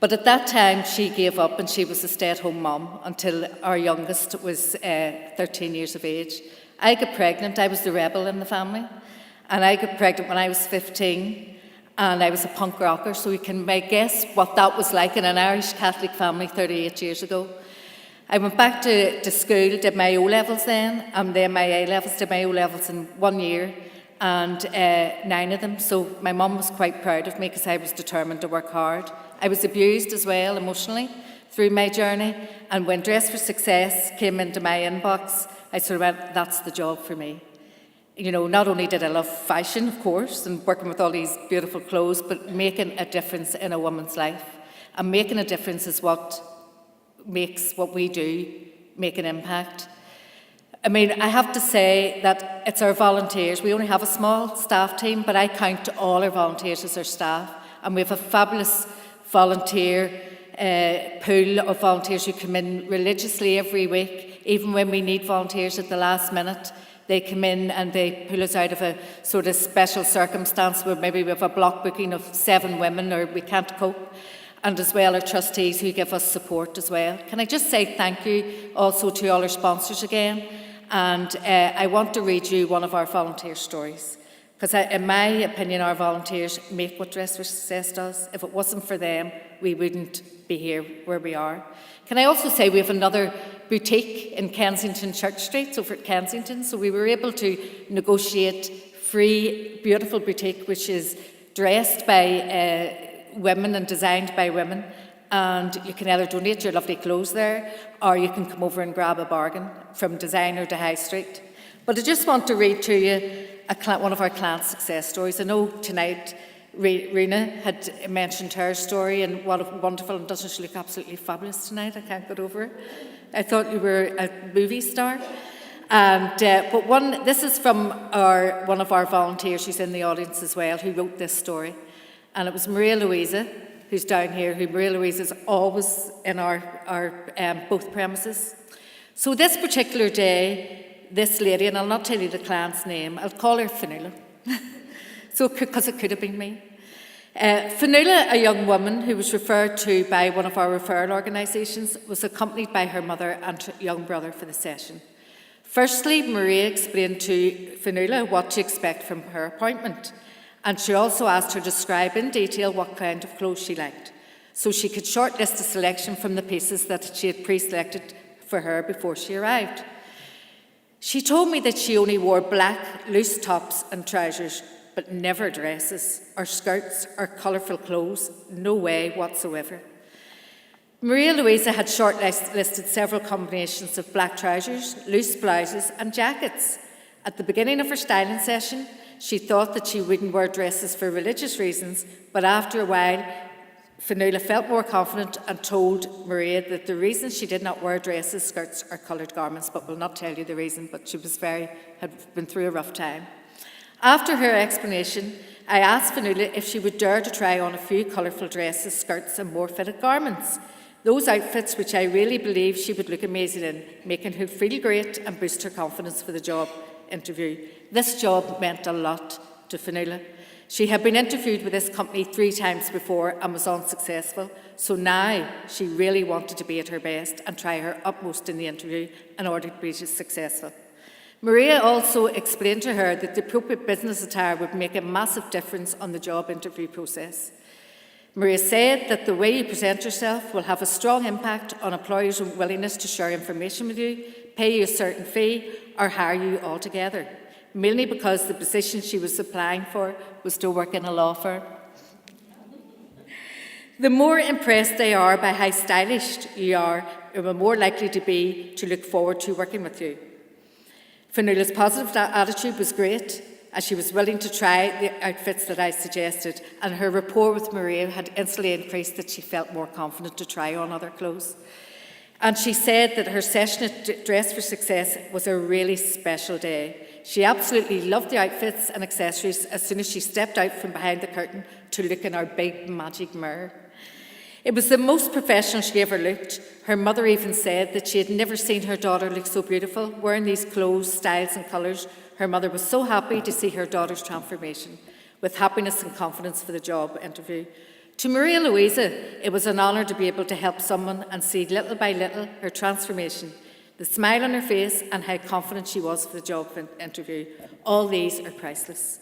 But at that time, she gave up and she was a stay-at-home mum until our youngest was 13 years of age. I got pregnant. I was the rebel in the family. And I got pregnant when I was 15, and I was a punk rocker, so you can guess what that was like in an Irish Catholic family 38 years ago. I went back to school, did my O-levels then, and then my A-levels, did my O-levels in 1 year, and 9 of them. So my mum was quite proud of me because I was determined to work hard. I was abused as well emotionally through my journey, and when Dress for Success came into my inbox, I sort of went, that's the job for me. Not only did I love fashion, of course, and working with all these beautiful clothes, but making a difference in a woman's life. And making a difference is what makes what we do make an impact. I have to say that it's our volunteers. We only have a small staff team, but I count all our volunteers as our staff. And we have a fabulous volunteer pool of volunteers who come in religiously every week, even when we need volunteers at the last minute. They come in and they pull us out of a sort of special circumstance where maybe we have a block booking of 7 women or we can't cope. And as well our trustees who give us support as well. Can I just say thank you also to all our sponsors again. And I want to read you one of our volunteer stories. Because in my opinion, our volunteers make what Dress for Success does. If it wasn't for them, we wouldn't be here where we are. Can I also say we have another boutique in Kensington Church Street, over at Kensington. So we were able to negotiate free, beautiful boutique, which is dressed by women and designed by women. And you can either donate your lovely clothes there, or you can come over and grab a bargain from designer to high street. But I just want to read to you one of our client success stories. I know tonight Rena had mentioned her story and what a wonderful, and doesn't she look absolutely fabulous tonight? I can't get over it. I thought you were a movie star. And this is from one of our volunteers who's in the audience as well, who wrote this story. And it was Maria Louisa, who's down here, who Maria Louisa is always in our both premises. So this particular day, this lady, and I'll not tell you the client's name, I'll call her Fionnuala, so because it could have been me. Fionnuala, a young woman who was referred to by one of our referral organisations, was accompanied by her mother and young brother for the session. Firstly, Maria explained to Fionnuala what to expect from her appointment, and she also asked her to describe in detail what kind of clothes she liked, so she could shortlist a selection from the pieces that she had pre-selected for her before she arrived. She told me that she only wore black, loose tops and trousers, but never dresses or skirts or colourful clothes, no way whatsoever. Maria Louisa had shortlisted several combinations of black trousers, loose blouses and jackets. At the beginning of her styling session, she thought that she wouldn't wear dresses for religious reasons, but after a while, Fionnuala felt more confident and told Maria that the reason she did not wear dresses, skirts or coloured garments, but will not tell you the reason, but she had been through a rough time. After her explanation, I asked Fionnuala if she would dare to try on a few colourful dresses, skirts and more fitted garments. Those outfits which I really believe she would look amazing in, making her feel great and boost her confidence for the job interview. This job meant a lot to Fionnuala. She had been interviewed with this company 3 times before and was unsuccessful, so now she really wanted to be at her best and try her utmost in the interview in order to be successful. Maria also explained to her that the appropriate business attire would make a massive difference on the job interview process. Maria said that the way you present yourself will have a strong impact on employers' willingness to share information with you, pay you a certain fee, or hire you altogether, mainly because the position she was applying for was to work in a law firm. The more impressed they are by how stylish you are, the more likely to be to look forward to working with you. Fionnuala's positive attitude was great, as she was willing to try the outfits that I suggested, and her rapport with Maria had instantly increased that she felt more confident to try on other clothes. And she said that her session at Dress for Success was a really special day. She absolutely loved the outfits and accessories as soon as she stepped out from behind the curtain to look in our big magic mirror. It was the most professional she ever looked. Her mother even said that she had never seen her daughter look so beautiful, wearing these clothes, styles and colours. Her mother was so happy to see her daughter's transformation, with happiness and confidence for the job interview. To Maria Louisa, it was an honour to be able to help someone and see little by little her transformation, the smile on her face and how confident she was for the job interview. All these are priceless.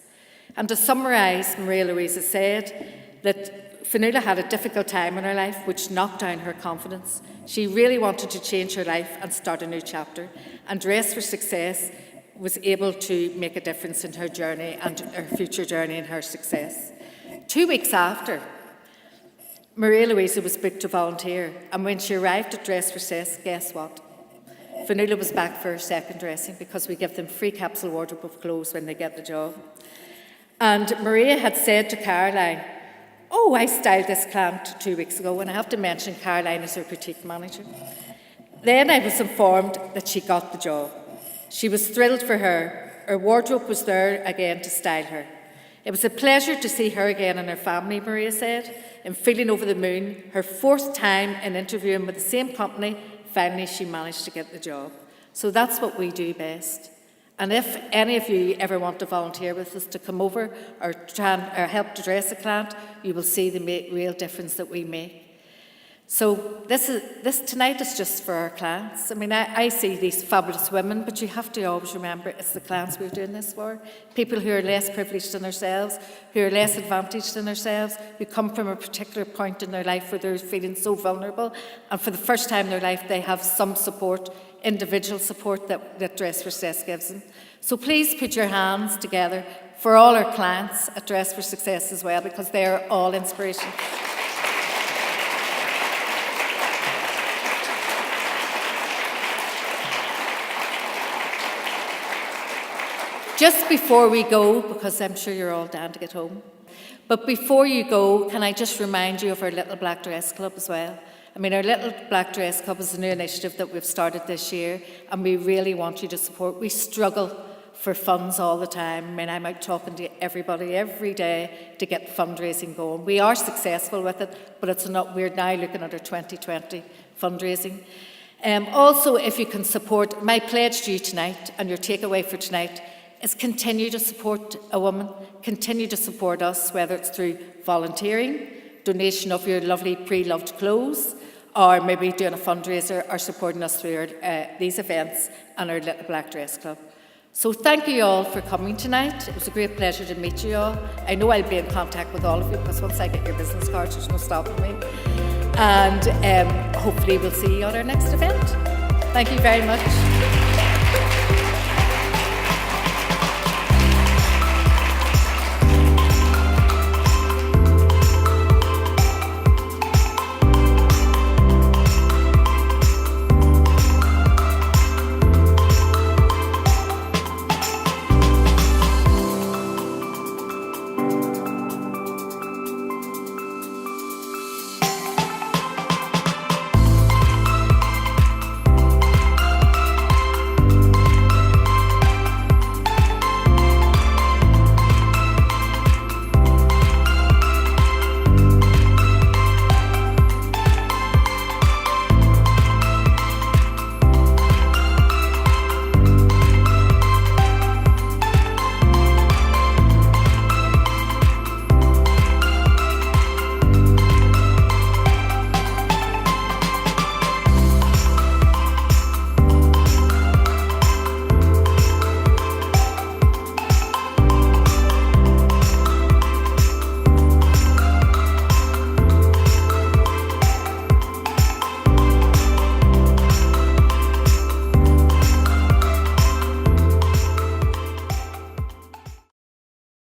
And to summarise, Maria Louisa said that Fionnuala had a difficult time in her life which knocked down her confidence. She really wanted to change her life and start a new chapter, and Dress for Success was able to make a difference in her journey and her future journey and her success. 2 weeks after, Maria Louisa was booked to volunteer, and when she arrived at Dress for Success, guess what? Fionnuala was back for her second dressing because we give them free capsule wardrobe of clothes when they get the job. And Maria had said to Caroline, "Oh, I styled this client 2 weeks ago," and I have to mention Caroline is her boutique manager. Then I was informed that she got the job. She was thrilled for her. Her wardrobe was there again to style her. It was a pleasure to see her again and her family, Maria said, and feeling over the moon. Her 4th time in interviewing with the same company, finally she managed to get the job. So that's what we do best. And if any of you ever want to volunteer with us to come over or help to dress a client, you will see the real difference that we make. So this tonight is just for our clients. I mean, I see these fabulous women, but you have to always remember it's the clients we're doing this for. People who are less privileged than ourselves, who are less advantaged than ourselves, who come from a particular point in their life where they're feeling so vulnerable, and for the first time in their life they have some support, individual support that Dress for Success gives them. So please put your hands together for all our clients at Dress for Success as well, because they are all inspiration. Just before we go, because I'm sure you're all down to get home, but before you go, can I just remind you of our Little Black Dress Club as well? I mean, our Little Black Dress Club is a new initiative that we've started this year, and we really want you to support. We struggle for funds all the time. I mean, I'm out talking to everybody every day to get fundraising going. We are successful with it, but it's not. We're now looking at our 2020 fundraising. Also, if you can support, my pledge to you tonight and your takeaway for tonight is continue to support a woman, continue to support us, whether it's through volunteering, donation of your lovely pre-loved clothes, or maybe doing a fundraiser or supporting us through these events and our Little Black Dress Club. So thank you all for coming tonight. It was a great pleasure to meet you all. I know I'll be in contact with all of you because once I get your business cards, there's no stopping me. And hopefully we'll see you at our next event. Thank you very much.